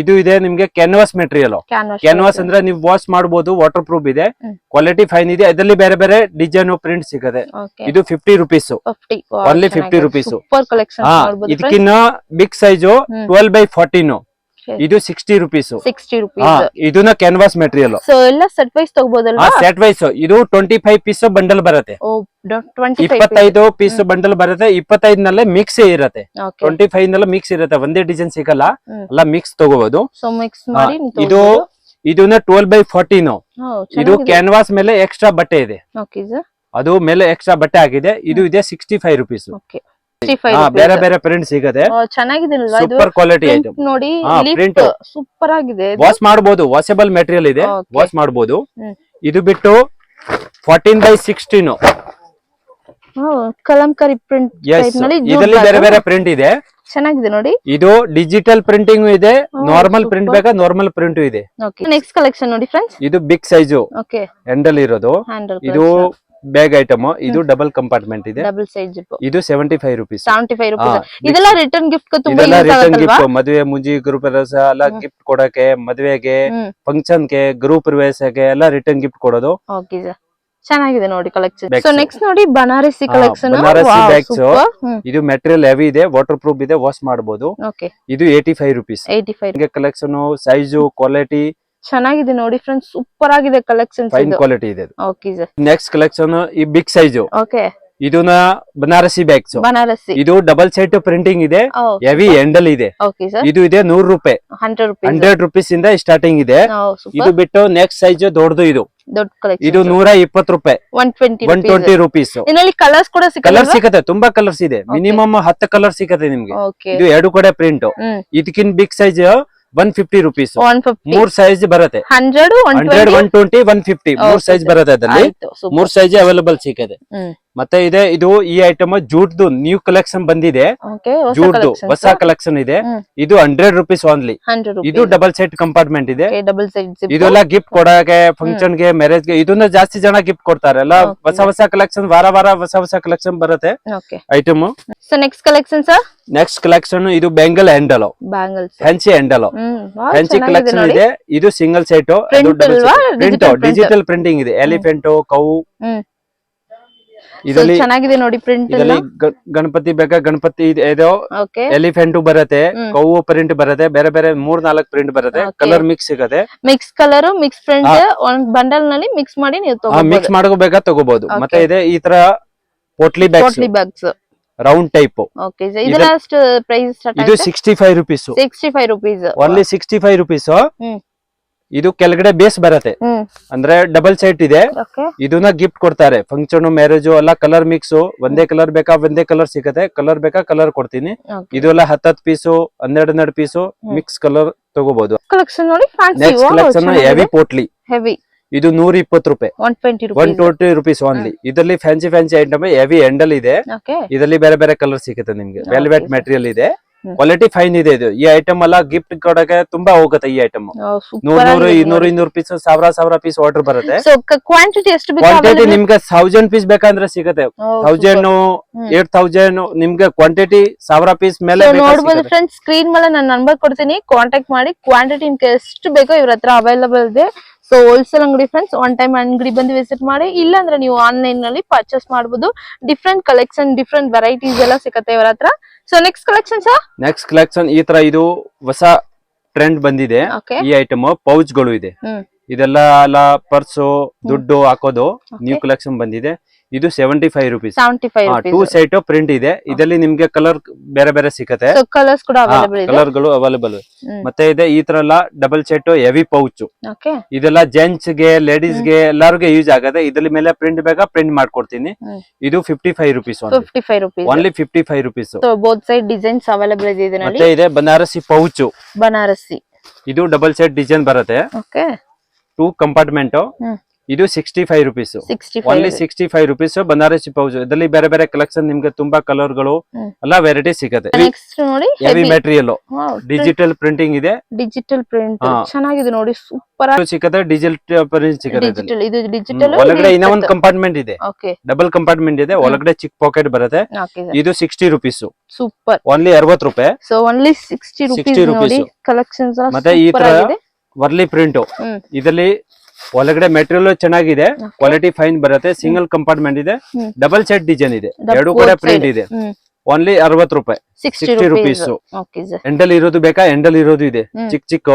ಇದು ಇದೆ ನಿಮ್ಗೆ ಕ್ಯಾನ್ವಾಸ್ ಮೆಟೀರಿಯಲ್. ಕ್ಯಾನ್ವಾಸ್ ಅಂದ್ರೆ ನೀವು ವಾಶ್ ಮಾಡಬಹುದು, ವಾಟರ್ ಪ್ರೂಫ್ ಇದೆ, ಕ್ವಾಲಿಟಿ ಫೈನ್ ಇದೆ. ಇದರಲ್ಲಿ ಬೇರೆ ಬೇರೆ ಡಿಸೈನ್ ಪ್ರಿಂಟ್ ಸಿಗತ್ತೆ. ಇದು 50 rupees, ಓನ್ಲಿ 50 rupees. ಇದಕ್ಕಿನ್ನ ಬಿಗ್ ಸೈಜ್ 12x14, ಇದು 60 rupees. ಇದನ್ನ ಕ್ಯಾನ್ವಾಸ್ ಮೆಟೀರಿಯಲ್. ಸೆಟ್ ವೈಸ್ ತಗೋಬಹುದಲ್ವಾ? Set wise. ಇದು 25 ಪೀಸ್ ಬಂಡಲ್ ಬರುತ್ತೆ, 25 ಪೀಸ್ ಬಂಡಲ್ ಬರುತ್ತೆ. 25 ನಲ್ಲೇ ಮಿಕ್ಸ್ ಇರುತ್ತೆ, 25 ನಲ್ಲ ಮಿಕ್ಸ್ ಇರುತ್ತೆ, ಒಂದೇ ಡಿಸೈನ್ ಸಿಗಲ್ಲ, ಎಲ್ಲ ಮಿಕ್ಸ್ ತಗೋಬಹುದು. ಇದು ಇದನ್ನ 12x14. ಇದು ಕ್ಯಾನ್ವಾಸ್ ಮೇಲೆ ಎಕ್ಸ್ಟ್ರಾ ಬಟ್ಟೆ ಇದೆ, ಅದು ಮೇಲೆ ಎಕ್ಸ್ಟ್ರಾ ಬಟ್ಟೆ ಆಗಿದೆ. ಇದು ಇದೆ 65 rupees. ಬೇರೆ ಬೇರೆ ಪ್ರಿಂಟ್ ಸಿಗದೆ, ಚೆನ್ನಾಗಿದೆ ಸೂಪರ್ ಕ್ವಾಲಿಟಿ ಐಟಮ್ ನೋಡಿ. ಪ್ರಿಂಟ್ ಸೂಪರ್ ಆಗಿದೆ, ವಾಶ್ ಮಾಡಬಹುದು, ವಾಷಬಲ್ ಮೆಟೀರಿಯಲ್ ಇದೆ, ವಾಶ್ ಮಾಡಬಹುದು. ಇದು ಬಿಟ್ಟು 14x16, ಕಲಂಕಾರಿ ಪ್ರಿಂಟ್. ಇದರಲ್ಲಿ ಬೇರೆ ಬೇರೆ ಪ್ರಿಂಟ್ ಇದೆ, ಚೆನ್ನಾಗಿದೆ ನೋಡಿ. ಇದು ಡಿಜಿಟಲ್ ಪ್ರಿಂಟಿಂಗ್ ಇದೆ, ನಾರ್ಮಲ್ ಪ್ರಿಂಟ್ ಬೇಕಾ ನಾರ್ಮಲ್ ಪ್ರಿಂಟ್ ಇದೆ. ನೆಕ್ಸ್ಟ್ ಕಲೆಕ್ಷನ್ ನೋಡಿ ಫ್ರೆಂಡ್ಸ್. ಇದು ಬಿಗ್ ಸೈಜ್ ಹ್ಯಾಂಡಲ್ ಇರೋದು. ಇದು ಬ್ಯಾಗ್ ಐಟಮ್, ಇದು ಡಬಲ್ ಕಂಪಾರ್ಟ್ಮೆಂಟ್ ಇದೆ, ಡಬಲ್ ಸೈಜ್. ಇದು 75 rupees. ಇದೆಲ್ಲ ರಿಟರ್ನ್ ಗಿಫ್ಟ್ ತುಂಬಾ ರಿಟರ್ನ್ ಗಿಫ್ಟ್, ಮದುವೆ ಮುಂಜಿ ಗ್ರೂಪ್ ಎಲ್ಲ ಗಿಫ್ಟ್ ಕೊಡಕ್ಕೆ, ಮದುವೆಗೆ, ಫಂಕ್ಷನ್ ಗೆ, ಗ್ರೂಪ್ ಪ್ರವೇಶಕ್ಕೆ ಎಲ್ಲ ರಿಟರ್ನ್ ಗಿಫ್ಟ್ ಕೊಡೋದು. ಚೆನ್ನಾಗಿದೆ ನೋಡಿ ಕಲೆಕ್ಷನ್. ಸೊ ನೆಕ್ಸ್ಟ್ ನೋಡಿ ಬನಾರಸಿ ಕಲೆಕ್ಷನ್. ಬನಾರಸಿ ಬ್ಯಾಗ್ಸ್, ಇದು ಮೆಟೀರಿಯಲ್ ಹೆವಿ ಇದೆ, ವಾಟರ್ ಪ್ರೂಫ್ ಇದೆ, ವಾಶ್ ಮಾಡಬಹುದು. ಇದು 85 rupees. ಕಲೆಕ್ಷನ್, ಸೈಜು, ಕ್ವಾಲಿಟಿ ಚೆನ್ನಾಗಿದೆ ನೋಡಿ ಫ್ರೆಂಡ್ಸ್, ಸೂಪರ್ ಆಗಿದೆ ಕಲೆಕ್ಷನ್, ಫೈನ್ ಕ್ವಾಲಿಟಿ ಇದೆ. Okay sir. ನೆಕ್ಸ್ಟ್ ಕಲೆಕ್ಷನ್ ಈ ಬಿಗ್ ಸೈಜ್. ಓಕೆ, ಇದನ್ನ ಬನಾರಸಿ ಬ್ಯಾಗ್ಸ್. ಬನಾರಸಿ ಇದು ಡಬಲ್ ಸೈಡ್ ಪ್ರಿಂಟಿಂಗ್ ಇದೆ, ಹೆವಿ ಹ್ಯಾಂಡಲ್ ಇದೆ. Okay sir. ಇದು ಇದೆ 100 ರೂಪಾಯಿ, 100 rupees ಇಂದ ಸ್ಟಾರ್ಟಿಂಗ್ ಇದೆ. ಇದು ಬಿಟ್ಟು ನೆಕ್ಸ್ಟ್ ಸೈಜ್ ದೊಡ್ಡದು, ಇದು ದೊಡ್ಡ ಕಲೆಕ್ಷನ್. ಇದು 120 ರೂಪಾಯಿ, 120 rupees. ಇದರಲ್ಲಿ ಕಲರ್ಸ್ ಕೂಡ ಕಲರ್ ಸಿಗುತ್ತೆ, ತುಂಬಾ ಕಲರ್ಸ್ ಇದೆ, ಮಿನಿಮಮ್ 10 ಕಲರ್ ಸಿಗುತ್ತೆ ನಿಮ್ಗೆ. ಇದು 2 ಕಡೆ ಪ್ರಿಂಟ್. ಇದಕ್ಕಿಂತ ಬಿಗ್ ಸೈಜ್ 150 ರುಪೀಸ್ 150 ಮೂರ್ ಸೈಜ್ ಬರುತ್ತೆ 100 100 120 120 150 ಮೂರ್ ಸೈಜ್ ಬರುತ್ತೆ ಅದ್ರಲ್ಲಿ ಆಯ್ತು super. ಮೂರ್ ಸೈಜ್ ಅವೈಲೇಬಲ್ ಸಿಕ್ಕದೆ ಹ್ಮ್ ಮತ್ತೆ ಇದೆ ಇದು ಈ ಐಟಮ್ ಜೂಟ್ದು ನ್ಯೂ ಕಲೆಕ್ಷನ್ ಬಂದಿದೆ ಓಕೆ ಜೂಟ್ದು ಹೊಸ ಕಲೆಕ್ಷನ್ ಇದೆ ಇದು 100 ರುಪೀಸ್ ಓನ್ಲಿ 100 ರೂಪಾಯಿ ಇದು ಡಬಲ್ ಸೈಡ್ ಕಂಪಾರ್ಟ್ಮೆಂಟ್ ಇದೆ ಡಬಲ್ ಸೈಡ್ ಇದೆಲ್ಲ ಗಿಫ್ಟ್ ಕೊಡಕ್ಕೆ ಫಂಕ್ಷನ್ ಗೆ ಮ್ಯಾರೇಜ್ ಗೆ ಇದನ್ನ ಜಾಸ್ತಿ ಜನ ಗಿಫ್ಟ್ ಕೊಡ್ತಾರೆ ಎಲ್ಲ ಹೊಸ ಹೊಸ ಕಲೆಕ್ಷನ್ ವಾರ ಹೊಸ ಹೊಸ ಕಲೆಕ್ಷನ್ ಬರುತ್ತೆ okay item so next collection sir next collection ಇದು bangle handle bangles fancy handle fancy ಚೆನ್ನಾಗಿದೆ ಕಲೆಕ್ಷನ್ ನೋಡಿ. ಇದೆ ಇದು ಸಿಂಗಲ್ ಸೈಟ್ Print ಅಲ್ವಾ? Print Digital print. Digital printing ಇದೆ ಎಲಿಫೆಂಟ್ ಕೌ ಹ್ಮ್ So ಇದರಲ್ಲಿ ಚೆನ್ನಾಗಿದೆ ನೋಡಿ ಪ್ರಿಂಟ್ ಇದರಲ್ಲಿ ಗಣಪತಿ ಬೇಕಾ ಗಣಪತಿ ಇದು ಓಕೆ ಎಲಿಫೆಂಟ್ ಬರುತ್ತೆ ಕೌ ಪ್ರಿಂಟ್ ಬರುತ್ತೆ ಬೇರೆ ಬೇರೆ 3-4 ಪ್ರಿಂಟ್ ಬರುತ್ತೆ Okay. ಕಲರ್ ಮಿಕ್ಸ್ ಸಿಗತ್ತೆ ಮಿಕ್ಸ್ ಕಲರ್ ಮಿಕ್ಸ್ ಪ್ರಿಂಟ್ ಒಂದ್ ಬಂಡಲ್ ನಲ್ಲಿ ಮಿಕ್ಸ್ ಮಾಡಿ ನೀವು ಮಿಕ್ಸ್ ತಗೋಬಹುದು ಮಾಡ್ಕೋಬೇಕಾ ತಗೋಬಹುದು Okay. ಮತ್ತೆ ಇದೆ ಈ ತರ potli bags totally bags round type okay ಇದೆಲ್ಲ ಅಷ್ಟು ಪ್ರೈಸ್ ಸ್ಟಾರ್ಟ್ ಇದು ಆಗಿದೆ 65 ರುಪೀಸ್ 65 ರೂಪೀಸ್ ಓನ್ಲಿ 65 ರುಪೀಸ್ ಹ್ಮ್ ಇದು ಕೆಳಗಡೆ ಬೇಸ್ ಬರುತ್ತೆ ಹ್ಮ್ ಅಂದ್ರೆ ಡಬಲ್ ಸೈಟ್ ಇದೆ ಓಕೆ ಇದನ್ನ ಗಿಫ್ಟ್ ಕೊಡ್ತಾರೆ ಫಂಕ್ಷನ್ ಮ್ಯಾರೇಜ್ ಎಲ್ಲ ಕಲರ್ ಮಿಕ್ಸ್ ಒಂದೇ ಕಲರ್ ಬೇಕಾ ಒಂದೇ ಕಲರ್ ಸಿಗತ್ತೆ ಕಲರ್ ಬೇಕಾ ಕಲರ್ ಕೊಡ್ತೀನಿ ಇದೆಲ್ಲ 10 ಪೀಸು 12 ಪೀಸು ಮಿಕ್ಸ್ ಕಲರ್ ತಗೋಬಹುದು ಕಲೆಕ್ಷನ್ ನೋಡಿ fancy next collection heavy potli heavy ಇದು 120 ರೂಪಾಯಿ 120 ರೂಪಾಯಿ 120 ರುಪೀಸ್ ಓನ್ಲಿ ಇದರಲ್ಲಿ ಫ್ಯಾನ್ಸಿ ಐಟಮ್ ಹೆವಿ ಹ್ಯಾಂಡಲ್ ಇದೆ ಓಕೆ ಇದರಲ್ಲಿ ಬೇರೆ ಬೇರೆ ಕಲರ್ ಸಿಗುತ್ತೆ ನಿಮ್ಗೆ ವೆಲ್ವೆಟ್ Okay. ಮೆಟೀರಿಯಲ್ ಇದೆ ಹ್ಮ್. ಕ್ವಾಲಿಟಿ ಫೈನ್ ಇದೆ ಇದು ಈ ಐಟಮ್ ಎಲ್ಲ ಗಿಫ್ಟ್ ಕೊಡಕ್ಕೆ ತುಂಬಾ ಹೋಗುತ್ತೆ ಈ ಐಟಮ್ 100 200 ಪೀಸ್ ಸಾವಿರ ಪೀಸ್ ಆರ್ಡರ್ ಬರುತ್ತೆ ಸೊ ಕ್ವಾಂಟಿಟಿ ಎಷ್ಟು ಕ್ವಾಂಟಿಟಿ ಬೇಕು ನಿಮ್ಗೆ 1000 ಪೀಸ್ ಬೇಕಂದ್ರೆ ಸಿಗುತ್ತೆ 1000 8000 ನಿಮ್ಗೆ ಕ್ವಾಂಟಿಟಿ 1000 ಪೀಸ್ ಮೇಲೆ ನೋಡಬಹುದು ಫ್ರೆಂಡ್ಸ್ ಸ್ಕ್ರೀನ್ ಮೇಲೆ ನಾನು ನಂಬರ್ ಕೊಡ್ತೀನಿ ಕಾಂಟ್ಯಾಕ್ಟ್ ಮಾಡಿ ಕ್ವಾಂಟಿಟಿ ನಿಮ್ಗೆ ಎಷ್ಟು ಬೇಕೋ ಇವ್ರ ಹತ್ರ ಅವೈಲಬಲ್ ಇದೆ ಸೊ ಹೋಲ್ಸೇಲ್ ಅಂಗಡಿ ಫ್ರೆಂಡ್ಸ್ ಒನ್ ಟೈಮ್ ಅಂಗಡಿ ಬಂದು ವಿಸಿಟ್ ಮಾಡಿ ಇಲ್ಲ ಅಂದ್ರೆ ನೀವು ಆನ್ಲೈನ್ ನಲ್ಲಿ ಪರ್ಚೇಸ್ ಮಾಡಬಹುದು ಡಿಫ್ರೆಂಟ್ ಕಲೆಕ್ಷನ್ ಡಿಫ್ರೆಂಟ್ ವೆರೈಟೀಸ್ ಎಲ್ಲ ಸಿಗುತ್ತೆ ಇವರ ಹತ್ರ so next collection sir next collection ಈ ತರ ಇದು ಹೊಸ ಟ್ರೆಂಡ್ ಬಂದಿದೆ ಓಕೆ ಈ ಐಟಮ್ ಪೌಚ್ ಗಳು ಇದೆ ಇದೆಲ್ಲ ಎಲ್ಲ ಪರ್ಸು ದುಡ್ಡು ಹಾಕೋದು ನ್ಯೂ ಕಲೆಕ್ಷನ್ ಬಂದಿದೆ ಇದು 75 ರುಪೀಸ್ 75 ಟೂ ಸೈಟ್ ಪ್ರಿಂಟ್ ಇದೆ ಇದರಲ್ಲಿ ನಿಮ್ಗೆ ಕಲರ್ ಬೇರೆ ಬೇರೆ ಸಿಕ್ಕತ್ತೆ ಸೊ ಕಲರ್ಸ್ ಕೂಡ ಅವೈಲಬಲ್ ಇದೆ ಕಲರ್ ಗಳು ಅವೈಲೇಬಲ್ ಮತ್ತೆ ಇದೆ ಈ ತರ ಎಲ್ಲ double set heavy pouch okay ಇದೆಲ್ಲ ಜೆಂಟ್ಸ್ ಗೆ ಲೇಡೀಸ್ ಗೆ ಎಲ್ಲರಿಗೂ ಯೂಸ್ ಆಗತ್ತೆ ಇದ್ರಲ್ಲಿ ಮೇಲೆ ಪ್ರಿಂಟ್ ಬೇಕಾ ಪ್ರಿಂಟ್ ಮಾಡ್ಕೊಡ್ತೀನಿ ಇದು 55 rupees 55 rupees only 55 rupees so both side designs available ಇದೆ ಇದರಲ್ಲಿ ಮತ್ತೆ ಇದೆ ಬನಾರಸಿ ಪೌಚ್ ಬನಾರಸಿ ಇದು ಡಬಲ್ ಸೆಟ್ ಡಿಸೈನ್ ಬರುತ್ತೆ ಓಕೆ 2 ಕಂಪಾರ್ಟ್ಮೆಂಟ್ ಇದು 65 rupees 65 only 65 rupees Banarasi pouch ಇದರಲ್ಲಿ ಬೇರೆ ಬೇರೆ ಕಲೆಕ್ಷನ್ ನಿಮ್ಗೆ ತುಂಬಾ ಕಲರ್ ಗಳು ಎಲ್ಲ ವೆರೈಟಿ ಸಿಗುತ್ತೆ ನೆಕ್ಸ್ಟ್ ನೋಡಿ ಹೆವಿ ಮೆಟೀರಿಯಲ್ ಡಿಜಿಟಲ್ ಪ್ರಿಂಟಿಂಗ್ ಇದೆ ಡಿಜಿಟಲ್ ಪ್ರಿಂಟ್ ಚೆನ್ನಾಗಿದೆ ನೋಡಿ ಸೂಪರ್ ಸಿಗುತ್ತೆ ಡಿಜಿಟಲ್ ಪ್ರಿಂಟ್ ಸಿಗುತ್ತೆ ಡಿಜಿಟಲ್ ಇದು ಡಿಜಿಟಲ್ ಒಳಗಡೆ ಇನ್ನೂ ಒಂದು ಕಂಪಾರ್ಟ್ಮೆಂಟ್ ಇದೆ ಓಕೆ ಡಬಲ್ ಕಂಪಾರ್ಟ್ಮೆಂಟ್ ಇದೆ ಒಳಗಡೆ ಚಿಕ್ಕ ಪಾಕೆಟ್ ಬರುತ್ತೆ ಓಕೆ ಇದು 60 ರುಪೀಸ್ ಸೂಪರ್ ಓನ್ಲಿ 60 ರೂಪಾಯಿ ಸೊ ಓನ್ಲಿ 60 ರೂಪೀಸ್ ನೋಡಿ ಕಲೆಕ್ಷನ್ಸ್ ಎಲ್ಲ ಮತ್ತೆ ಈ ಸೂಪರ್ ತರ ಆಗಿದೆ ವರ್ಲಿ ಪ್ರಿಂಟ್ ಇದರಲ್ಲಿ ಒಳಗಡೆ ಮೆಟೀರಿಯಲ್ ಚೆನ್ನಾಗಿದೆ ಕ್ವಾಲಿಟಿ ಫೈನ್ ಬರುತ್ತೆ ಸಿಂಗಲ್ ಕಂಪಾರ್ಟ್ಮೆಂಟ್ ಇದೆ ಡಬಲ್ ಸೆಟ್ ಡಿಸೈನ್ ಇದೆ ಎರಡು ಕಡೆ ಪ್ರಿಂಟ್ ಇದೆ ಓನ್ಲಿ 60 ರೂಪಾಯಿ 60 ರುಪೀಸ್ ಓಕೆ ಸರ್ ಎಂಡಲ್ ಇರೋದು ಬೇಕಾ ಎಂಡಲ್ ಇರೋದು ಇದೆ ಚಿಕ್ಕ ಚಿಕ್ಕ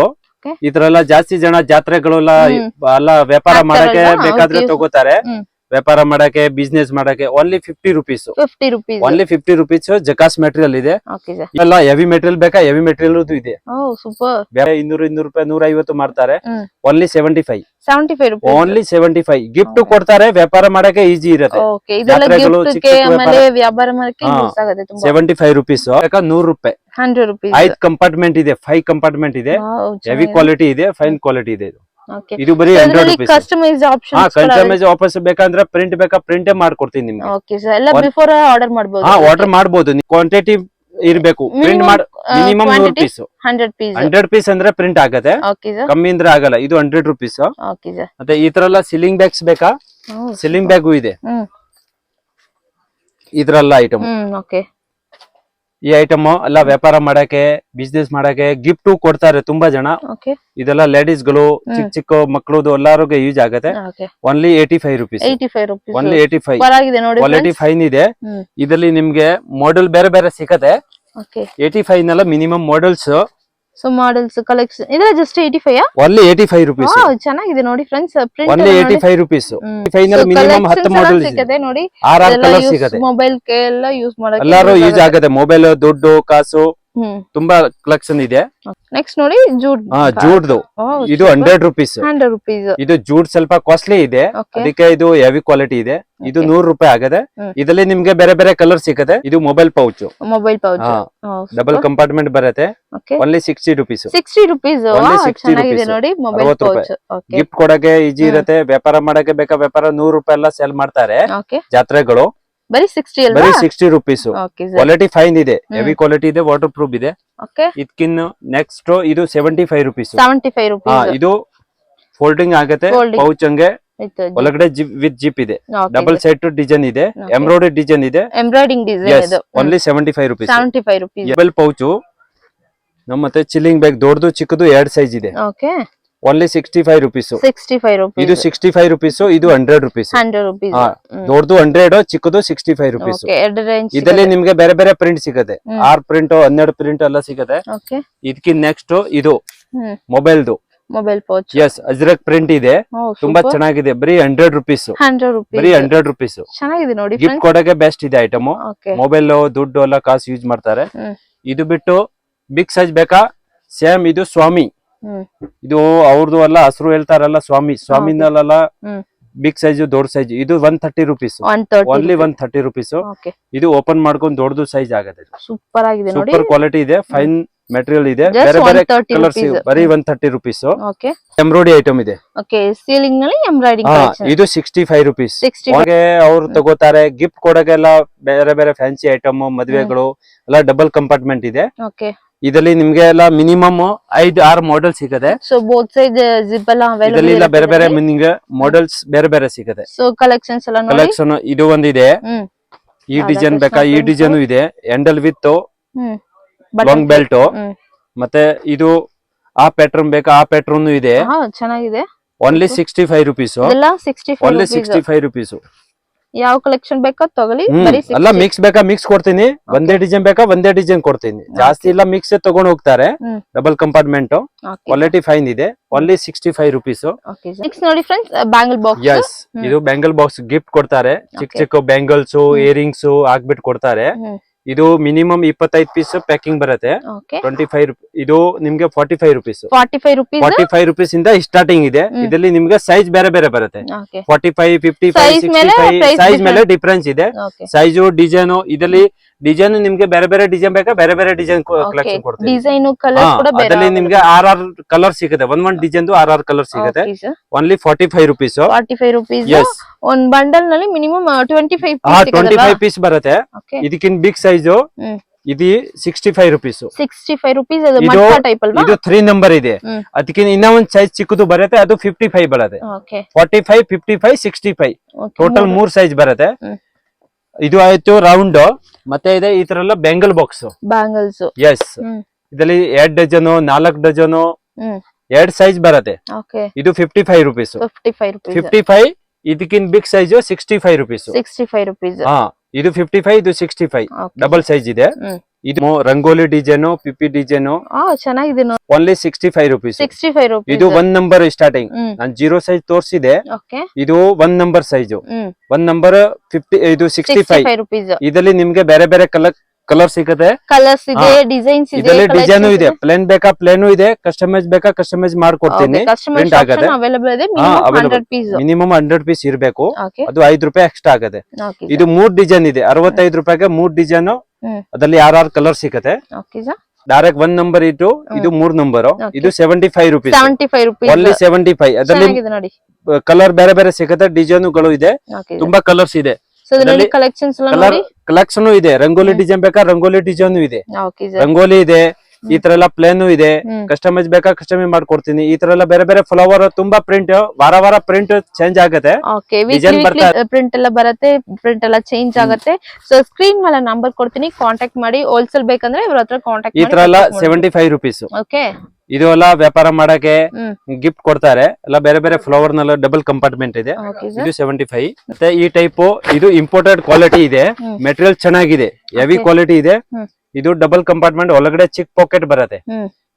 ಈ ತರ ಎಲ್ಲ ಜಾಸ್ತಿ ಜನ ಜಾತ್ರೆಗಳೆಲ್ಲ ಎಲ್ಲ ವ್ಯಾಪಾರ ಮಾಡಕ್ಕೆ ಬೇಕಾದ್ರೆ ತಗೋತಾರೆ ವ್ಯಾಪಾರ ಮಾಡಕ್ಕೆ ಬಿಸ್ನೆಸ್ ಮಾಡಕ್ಕೆ only 50 rupees 50 rupees only 50 rupees ಜಕಾಸ್ ಮೆಟೀರಿಯಲ್ ಇದೆ ಓಕೆ ಸರ್ ಎಲ್ಲ ಹೆವಿ ಮೆಟೀರಿಯಲ್ ಬೇಕಾ ಹೆವಿ ಮೆಟೀರಿಯಲ್ ಇದೆ ಓ ಸೂಪರ್ ಬೇರೆ 200 ರೂಪಾಯಿ 150 ಮಾಡ್ತಾರೆ ಓನ್ಲಿ 75 75 ರೂಪೀಸ್ ಓನ್ಲಿ 75 ಗಿಫ್ಟ್ ಕೊಡ್ತಾರೆ ವ್ಯಾಪಾರ ಮಾಡಕ್ಕೆ ಈಜಿ ಇರುತ್ತೆ ಓಕೆ ಇದೆಲ್ಲ ಜಾತ್ರೆಗಳು, ಗಿಫ್ಟ್ ಚಿಕ್ಕ ಗೆ ಚಿಕ್ಕ ಆಮೇಲೆ ವ್ಯಾಪಾರ ಮಾಡಕ್ಕೆ ಯೂಸ್ ಆಗುತ್ತೆ ತುಂಬಾ 75 ರುಪೀಸ್ 100 ರೂಪಾಯಿ 100 ರೂಪೀಸ್ 5 ಕಂಪಾರ್ಟ್ಮೆಂಟ್ ಇದೆ 5 ಕಂಪಾರ್ಟ್ಮೆಂಟ್ ಇದೆ ಹೆವಿ ಕ್ವಾಲಿಟಿ ಇದೆ ಫೈನ್ ಕ್ವಾಲಿಟಿ ಇದೆ ಇದು ಓಕೆ ಇದು ಬರೀ 100 ರೂಪೀಸ್ ಕಸ್ಟಮೈಸ್ ಆಪ್ಷನ್ಸ್ ಕಸ್ಟಮೈಸ್ ವಾಪಸ್ ಬೇಕಂದ್ರೆ ಪ್ರಿಂಟ್ ಬೇಕಾ ಪ್ರಿಂಟೇ ಮಾಡ್ಕೊಡ್ತೀನಿ ನಿಮ್ಗೆ ಓಕೆ ಸರ್ ಎಲ್ಲ ಬಿಫೋರ್ ಆರ್ಡರ್ ಮಾಡಬಹುದು ಆರ್ಡರ್ ಮಾಡಬಹುದು ಕ್ವಾಂಟಿಟಿ ಇರಬೇಕು ಪ್ರಿಂಟ್ ಮಾಡಿ ಮಿನಿಮಮ್ 100 ಪೀಸ್ 100 ಪೀಸ್ 100 ಪೀಸ್ ಅಂದ್ರೆ ಪ್ರಿಂಟ್ ಆಗತ್ತೆ ಓಕೆ ಸರ್ ಕಮ್ಮಿ ಅಂದ್ರೆ ಆಗಲ್ಲ ಇದು 100 ರೂಪೀಸ್ ಓಕೆ ಸರ್ ಮತ್ತೆ ಈ ತರ ಎಲ್ಲ ಸಿಲಿಂಗ್ ಬ್ಯಾಗ್ಸ್ ಬೇಕಾ ಸಿಲಿಂಗ್ ಬ್ಯಾಗು ಇದೆ ಇದ್ರಲ್ಲ ಐಟಮ್ ಓಕೆ ಈ ಐಟಮ್ ಎಲ್ಲ ವ್ಯಾಪಾರ ಮಾಡಕ್ಕೆ ಬಿಸ್ನೆಸ್ ಮಾಡಕ್ಕೆ ಗಿಫ್ಟ್ ಕೊಡ್ತಾರೆ ತುಂಬಾ ಜನ ಓಕೆ ಇದೆಲ್ಲ ಲೇಡೀಸ್ ಗಳು ಚಿಕ್ಕ ಚಿಕ್ಕ ಮಕ್ಕಳದು ಎಲ್ಲರಿಗೂ ಯೂಸ್ ಆಗತ್ತೆ okay only 85 rupees 85 rupees only 85 ಪರವಾಗಿದೆ ನೋಡಿ ಕ್ವಾಲಿಟಿ ಫೈನ್ ಇದೆ ಇದರಲ್ಲಿ ನಿಮ್ಗೆ ಮಾಡೆಲ್ ಬೇರೆ ಬೇರೆ ಸಿಗತ್ತೆ ಓಕೆ 85 ನೆಲ್ಲ minimum models so models collection ಇದೆಲ್ಲ ಜಸ್ಟ್ 85 ಓನ್ಲಿ 85 ರೂಪೀಸ್ ಚೆನ್ನಾಗಿದೆ ನೋಡಿ ಫ್ರೆಂಡ್ಸ್ ಪ್ರಿಂಟ್ ಓನ್ಲಿ 85 ರೂಪೀಸ್ 85 ನಲ್ಲಿ ಮಿನಿಮಮ್ 10 ಮಾಡೆಲ್ ಸಿಗುತ್ತೆ ನೋಡಿ 6 ಕಲರ್ ಸಿಗತ್ತೆ ಮೊಬೈಲ್ ಗೆ ಎಲ್ಲ ಯೂಸ್ ಮಾಡಕ್ಕೆ ಎಲ್ಲರೂ ಯೂಸ್ ಆಗತ್ತೆ ಮೊಬೈಲ್ ದುಡ್ಡು ಕಾಸು ತುಂಬಾ ಕಲೆಕ್ಷನ್ ಇದೆ. ನೆಕ್ಸ್ಟ್ ನೋಡಿ ಜೂಟ್. ಜೂಟ್ದು ಇದು 100 ರುಪೀಸ್. 100 rupees. ಇದು ಜೂಟ್ ಸ್ವಲ್ಪ ಕಾಸ್ಟ್ಲಿ ಇದೆ, ಅದಕ್ಕೆ ಇದು ಹೆವಿ ಕ್ವಾಲಿಟಿ ಇದೆ. ಇದು 100 ರೂಪಾಯಿ ಆಗದೆ. ಇದರಲ್ಲಿ ನಿಮ್ಗೆ ಬೇರೆ ಬೇರೆ ಕಲರ್ ಸಿಗುತ್ತೆ. ಇದು ಮೊಬೈಲ್ ಪೌಚ್. ಡಬಲ್ ಕಂಪಾರ್ಟ್ಮೆಂಟ್ ಬರುತ್ತೆ. Only 60 rupees. 60 rupees. ಚೆನ್ನಾಗಿದೆ ನೋಡಿ ಮೊಬೈಲ್ ಪೌಚ್. ಗಿಫ್ಟ್ ಕೊಡಕ್ಕೆ ಈಜಿ ಇರುತ್ತೆ. ವ್ಯಾಪಾರ ಮಾಡಕ್ಕೆ ಬೇಕಾ ವ್ಯಾಪಾರ 100 ರೂಪಾಯಿ ಎಲ್ಲ ಸೇಲ್ ಮಾಡ್ತಾರೆ ಜಾತ್ರೆಗಳು. ಬರೀ 60 ಅಲ್ವಾ? ಬರೀ 60 ರುಪೀಸ್. ಕ್ವಾಲಿಟಿ ಫೈನ್ ಇದೆ, ಹೆವಿ ಕ್ವಾಲಿಟಿ ಇದೆ, ವಾಟರ್ ಪ್ರೂಫ್ ಇದೆ. ಇದಕ್ಕಿನ್ನ ನೆಕ್ಸ್ಟ್ ಇದು 75 ರುಪೀಸ್. 75 rupees. ಇದು ಫೋಲ್ಡಿಂಗ್ ಆಗತ್ತೆ. ಪೌಚ್ ಹಂಗೆ ಒಳಗಡೆ ವಿತ್ ಜಿಪ್ ಇದೆ. ಡಬಲ್ ಸೈಡ್ ಡಿಸೈನ್ ಇದೆ, ಎಂಬ್ರಾಯ್ಡರಿ ಡಿಸೈನ್ ಇದೆ. ಎಂಬ್ರಾಯ್ಡಿಂಗ್ ಡಿಸೈನ್ ಇದೆ. Only 75 rupees. 75 rupees. Double pouch ಮತ್ತೆ ಚಿಲ್ಲಿಂಗ್ ಬ್ಯಾಗ್ ದೊಡ್ಡದು ಚಿಕ್ಕದು 2 ಸೈಜ್ ಇದೆ. Only 65 rupees. 65 rupees. ಇದು 65 ರುಪೀಸ್. ಇದು 100 ರುಪೀಸ್. 100 rupees. ದೊಡ್ಡದು 100, ಚಿಕ್ಕದು 65 ರುಪೀಸ್. ಇದರಲ್ಲಿ ನಿಮ್ಗೆ ಬೇರೆ ಬೇರೆ ಪ್ರಿಂಟ್ ಸಿಗುತ್ತೆ. 6 ಪ್ರಿಂಟ್ 12 ಪ್ರಿಂಟ್ ಎಲ್ಲ ಸಿಗುತ್ತೆ. ಇದಕ್ಕಿಂತ ನೆಕ್ಸ್ಟ್ ಇದು ಮೊಬೈಲ್ದು mobile pouch. Yes, Ajrak print ಇದೆ, ತುಂಬಾ ಚೆನ್ನಾಗಿದೆ. ಬರೀ 100 ರುಪೀಸ್. 100 rupees. ಬರೀ 100 ರುಪೀಸ್. ಚೆನ್ನಾಗಿದೆ ನೋಡಿ. ಗಿಫ್ಟ್ ಕೊಡಕ್ಕೆ ಬೆಸ್ಟ್ ಇದೆ ಐಟಮ್. ಮೊಬೈಲ್ ದುಡ್ಡು ಎಲ್ಲ ಕಾಸು ಯೂಸ್ ಮಾಡ್ತಾರೆ. ಇದು ಬಿಟ್ಟು ಬಿಗ್ ಸೈಜ್ ಬೇಕಾ? ಸೇಮ್ ಇದು ಸ್ವಾಮಿ. ಇದು ಅವ್ರದ್ದು ಎಲ್ಲ ಹಸಿರು ಹೇಳ್ತಾರಲ್ಲ ಸ್ವಾಮಿನಲ್ಲ. ಬಿಗ್ ಸೈಜ್ ದೊಡ್ಡ ಸೈಜ್ ಇದು 130 ರುಪೀಸ್. Only 130 rupees. ಇದು ಓಪನ್ ಮಾಡ್ಕೊಂಡು ದೊಡ್ಡದು ಸೈಜ್ ಆಗುತ್ತೆ. ಸೂಪರ್ ಆಗಿದೆ ನೋಡಿ. ಸೂಪರ್ ಕ್ವಾಲಿಟಿ ಇದೆ, ಫೈನ್ ಮೆಟೀರಿಯಲ್ ಇದೆ, ಬೇರೆ ಬೇರೆ ಕಲರ್ಸ್. ಬರೀ 130 ರುಪೀಸ್. ಎಂಬ್ರಾಯ್ಡರಿ ಐಟಮ್ ಇದೆ. ಸೀಲಿಂಗ್ ನಲ್ಲಿ ಎಂಬ್ರಾಯ್ಡಿಂಗ್. ಇದು 65 ರುಪೀಸ್. ಅವ್ರು ತಗೋತಾರೆ ಗಿಫ್ಟ್ ಕೊಡಗೆಲ್ಲ. ಬೇರೆ ಬೇರೆ ಫ್ಯಾನ್ಸಿ ಐಟಮ್ ಮದುವೆಗಳು ಎಲ್ಲ ಡಬಲ್ ಕಂಪಾರ್ಟ್ಮೆಂಟ್ ಇದೆ. ಇದರಲ್ಲಿ ನಿಮ್ಗೆ ಎಲ್ಲ ಮಿನಿಮಮ್ 5-6 ಮಾಡೆಲ್ ಸಿಗುತ್ತೆ. ಸೊ ಬೋತ್ ಸೈಡ್ ಜಿಪ್ ಎಲ್ಲ ಅವೈಲೇಬಲ್ ಇದರಲ್ಲಿ ಬೇರೆ ಬೇರೆ ನಿಮ್ಗೆ ಮಾಡೆಲ್ಸ್ ಬೇರೆ ಬೇರೆ ಸಿಗುತ್ತೆ. ಸೊ ಕಲೆಕ್ಷನ್ಸ್ ಎಲ್ಲ ನೋಡಿ. ಕಲೆಕ್ಷನ್ ಇದು ಒಂದಿದೆ. ಈ ಡಿಸೈನ್ ಬೇಕಾ? ಈ ಡಿಸೈನ್ ಇದೆ. Handle with long belt. ಮತ್ತೆ ಇದು ಆ ಪ್ಯಾಟರ್ನ್ ಬೇಕಾ? ಆ ಪ್ಯಾಟರ್ನ್ ಇದೆ. ಚೆನ್ನಾಗಿದೆ. Only 65 rupees. Only 65 rupees. ಯಾವ ಕಲೆಕ್ಷನ್ ಬೇಕಾ ತಗೊಳ್ಳಿ. ಅಲ್ಲ ಮಿಕ್ಸ್ ಬೇಕಾ? ಮಿಕ್ಸ್ ಕೊಡ್ತೀನಿ. ಒಂದೇ ಡಿಸೈನ್ ಬೇಕಾ? ಒಂದೇ ಡಿಸೈನ್ ಕೊಡ್ತೀನಿ. ಜಾಸ್ತಿ ಇಲ್ಲ, ಮಿಕ್ಸ್ ತಗೊಂಡ್ ಹೋಗ್ತಾರೆ. ಡಬಲ್ ಕಂಪಾರ್ಟ್ಮೆಂಟ್, ಕ್ವಾಲಿಟಿ ಫೈನ್ ಇದೆ. Only 65 rupees. ನೋಡಿ ಫ್ರೆಂಡ್ಸ್, ಬ್ಯಾಂಗಲ್ ಬಾಕ್ಸ್. ಎಸ್, ಇದು ಬ್ಯಾಂಗಲ್ ಬಾಕ್ಸ್ ಗಿಫ್ಟ್ ಕೊಡ್ತಾರೆ. ಚಿಕ್ಕ ಚಿಕ್ಕ ಬ್ಯಾಂಗಲ್ಸ್, ಇಯರಿಂಗ್ಸ್ ಹಾಕ್ಬಿಟ್ಟು ಕೊಡ್ತಾರೆ. ಇದು ಮಿನಿಮಮ್ 25 ಪೀಸ್ ಪ್ಯಾಕಿಂಗ್ ಬರುತ್ತೆ. 25. ಇದು ನಿಮ್ಗೆ 45 ರುಪೀಸ್. 45 ರುಪೀಸ್ ಇಂದ ಸ್ಟಾರ್ಟಿಂಗ್ ಇದೆ. ಇದರಲ್ಲಿ ನಿಮ್ಗೆ ಸೈಜ್ ಬೇರೆ ಬೇರೆ ಬರುತ್ತೆ. 45, 55, 65 ಸೈಜ್ ಮೇಲೆ ಡಿಫರೆನ್ಸ್ ಇದೆ. ಸೈಜು ಡಿಸೈನ್ ಇದರಲ್ಲಿ ಡಿಸೈನ್ ನಿಮ್ಗೆ ಬೇರೆ ಬೇರೆ ಡಿಸೈನ್ ಬೇಕಾ? ಬೇರೆ ಬೇರೆ ಡಿಸೈನ್ ಕಲೆಕ್ಷನ್ ಕೊಡ್ತೀವಿ. ಅದರಲ್ಲಿ ನಿಮ್ಗೆ 6 ಕಲರ್ ಸಿಗುತ್ತೆ. ಒಂದ್ ಡಿಸೈನ್ 6 ಕಲರ್ ಸಿಗುತ್ತೆ. Only 45 rupees. 45 rupees. ಒಂದ್ ಬಂಡಲ್ ನಲ್ಲಿ ಮಿನಿಮಮ್ 25 ಪೀಸ್ ಬರುತ್ತೆ. ಇದಕ್ಕಿಂತ ಬಿಗ್ ಸೈಜ್ ಇದು 65 ರುಪೀಸ್. 65 rupees. ಅದು ಮಟ್ಟ ಟೈಪ್ ಅಲ್ವಾ? ಇದು 3 ನಂಬರ್ ಇದೆ. ಅದಕ್ಕಿಂತ ಇನ್ನ ಒಂದ್ ಸೈಜ್ ಚಿಕ್ಕದು ಬರುತ್ತೆ, ಅದು 55 ಬರುತ್ತೆ. 45, 55, 65 ಟೋಟಲ್ 3 ಸೈಜ್ ಬರುತ್ತೆ. ಇದು ಆಯ್ತು ರೌಂಡ್. ಮತ್ತೆ ಇದೆ ಈ ತರ ಎಲ್ಲ ಬ್ಯಾಂಗಲ್ ಬಾಕ್ಸ್. ಬ್ಯಾಂಗಲ್ಸ್. ಎಸ್, ಇದರಲ್ಲಿ 2 ಡಜನ್ 4 ಡಜನ್ 2 ಸೈಜ್ ಬರುತ್ತೆ. ಇದು 55 ರುಪೀಸ್. 55. ಇದಕ್ಕಿಂತ ಬಿಗ್ ಸೈಜ್ 65 ರುಪೀಸ್. 65 rupees. ಇದು 55, ಇದು 65 ಡಬಲ್ ಸೈಜ್ ಇದೆ. ಇದು ರಂಗೋಲಿ ಡಿಸೈನ್, ಪಿಪಿ ಡಿಸೈನ್. ಚೆನ್ನಾಗಿದೆ. Only 65 rupees. 65 rupees. ಇದು 1 ನಂಬರ್ ಸ್ಟಾರ್ಟಿಂಗ್. ನಾನು 0 ಸೈಜ್ ತೋರಿಸಿದೆ. ಇದು 1 ನಂಬರ್ ಸೈಜ್. 1 ನಂಬರ್ 50. ಇದು 65 rupees. ಇದರಲ್ಲಿ ನಿಮ್ಗೆ ಬೇರೆ ಬೇರೆ ಕಲರ್ ಸಿಗುತ್ತೆ. ಕಲರ್ಸ್ ಇದೆ, ಡಿಸೈನ್ಸ್ ಇದೆ, ಇದರಲ್ಲಿ ಡಿಸೈನ್ ಇದೆ. ಪ್ಲೇನ್ ಬೇಕಾ? ಪ್ಲೇನು ಇದೆ. ಕಸ್ಟಮೈಸ್ ಬೇಕಾ? ಕಸ್ಟಮೈಸ್ ಮಾಡ್ಕೊಡ್ತೀನಿ. ಪ್ರಿಂಟ್ ಆಗುತ್ತೆ. ಮಿನಿಮಮ್ 100 ಪೀಸ್ ಇರಬೇಕು. ಅದು 5 ರೂಪಾಯಿ ಎಕ್ಸ್ಟ್ರಾ ಆಗುತ್ತೆ. ಇದು 3 ಡಿಸೈನ್ ಇದೆ. 65 ರೂಪಾಯಿಗೆ 3 ಡಿಸೈನ್. ಅದರಲ್ಲಿ 6 ಕಲರ್ ಸಿಗುತ್ತೆ. ಡೈರೆಕ್ಟ್ 1 ನಂಬರ್ ಇದು 3 ನಂಬರ್. ಇದು 75 ರುಪೀಸ್. ಓನ್ಲಿ 75. ಅದರಲ್ಲಿ ಕಲರ್ ಬೇರೆ ಬೇರೆ ಸಿಗುತ್ತೆ. ಡಿಸೈನ್ಗಳು ಇದೆ, ತುಂಬಾ ಕಲರ್ಸ್ ಇದೆ. ಕಲೆಕ್ಷನ್ ಇದೆ. ರಂಗೋಲಿ ಡಿಸೈನ್ ಬೇಕಾ? ರಂಗೋಲಿ ಡಿಸೈನ್ ಇದೆ. ರಂಗೋಲಿ ಇದೆ. ಈ ತರ ಎಲ್ಲ ಪ್ಲೇನ್ ಇದೆ. ಕಸ್ಟಮೈಸ್ ಬೇಕಾ? ಕಸ್ಟಮೈಸ್ ಮಾಡ್ಕೊಡ್ತೀನಿ. ಈ ತರ ಎಲ್ಲ ಬೇರೆ ಬೇರೆ ಫ್ಲವರ್, ತುಂಬಾ ಪ್ರಿಂಟ್, ವಾರ ಪ್ರಿಂಟ್ ಚೇಂಜ್ ಆಗುತ್ತೆ. ಪ್ರಿಂಟ್ ಎಲ್ಲ ಬರುತ್ತೆ, ಪ್ರಿಂಟ್ ಎಲ್ಲ ಚೇಂಜ್ ಆಗುತ್ತೆ. ಸೊ ಸ್ಕ್ರೀನ್ ಮೇಲೆ ನಂಬರ್ ಕೊಡ್ತೀನಿ, ಕಾಂಟ್ಯಾಕ್ಟ್ ಮಾಡಿ. ಹೋಲ್ಸೇಲ್ ಬೇಕಂದ್ರೆ ಇವ್ರ ಹತ್ರ ಕಾಂಟ್ಯಾಕ್ಟ್. ಈ ತರ ಎಲ್ಲ 75 ರುಪೀಸ್. ಇದು ಎಲ್ಲ ವ್ಯಾಪಾರ ಮಾಡಕ್ಕೆ ಗಿಫ್ಟ್ ಕೊಡ್ತಾರೆ. ಎಲ್ಲ ಬೇರೆ ಬೇರೆ ಫ್ಲವರ್ ನೆಲ್ಲ ಡಬಲ್ ಕಂಪಾರ್ಟ್ಮೆಂಟ್ ಇದೆ. ಇದು 75. ಮತ್ತೆ ಈ ಟೈಪ್ ಇದು ಇಂಪೋರ್ಟೆಡ್ ಕ್ವಾಲಿಟಿ ಇದೆ. ಮೆಟೀರಿಯಲ್ ಚೆನ್ನಾಗಿದೆ, ಹೆವಿ ಕ್ವಾಲಿಟಿ ಇದೆ. ಇದು ಡಬಲ್ ಕಂಪಾರ್ಟ್ಮೆಂಟ್, ಒಳಗಡೆ ಚಿಕ್ ಪಾಕೆಟ್ ಬರುತ್ತೆ.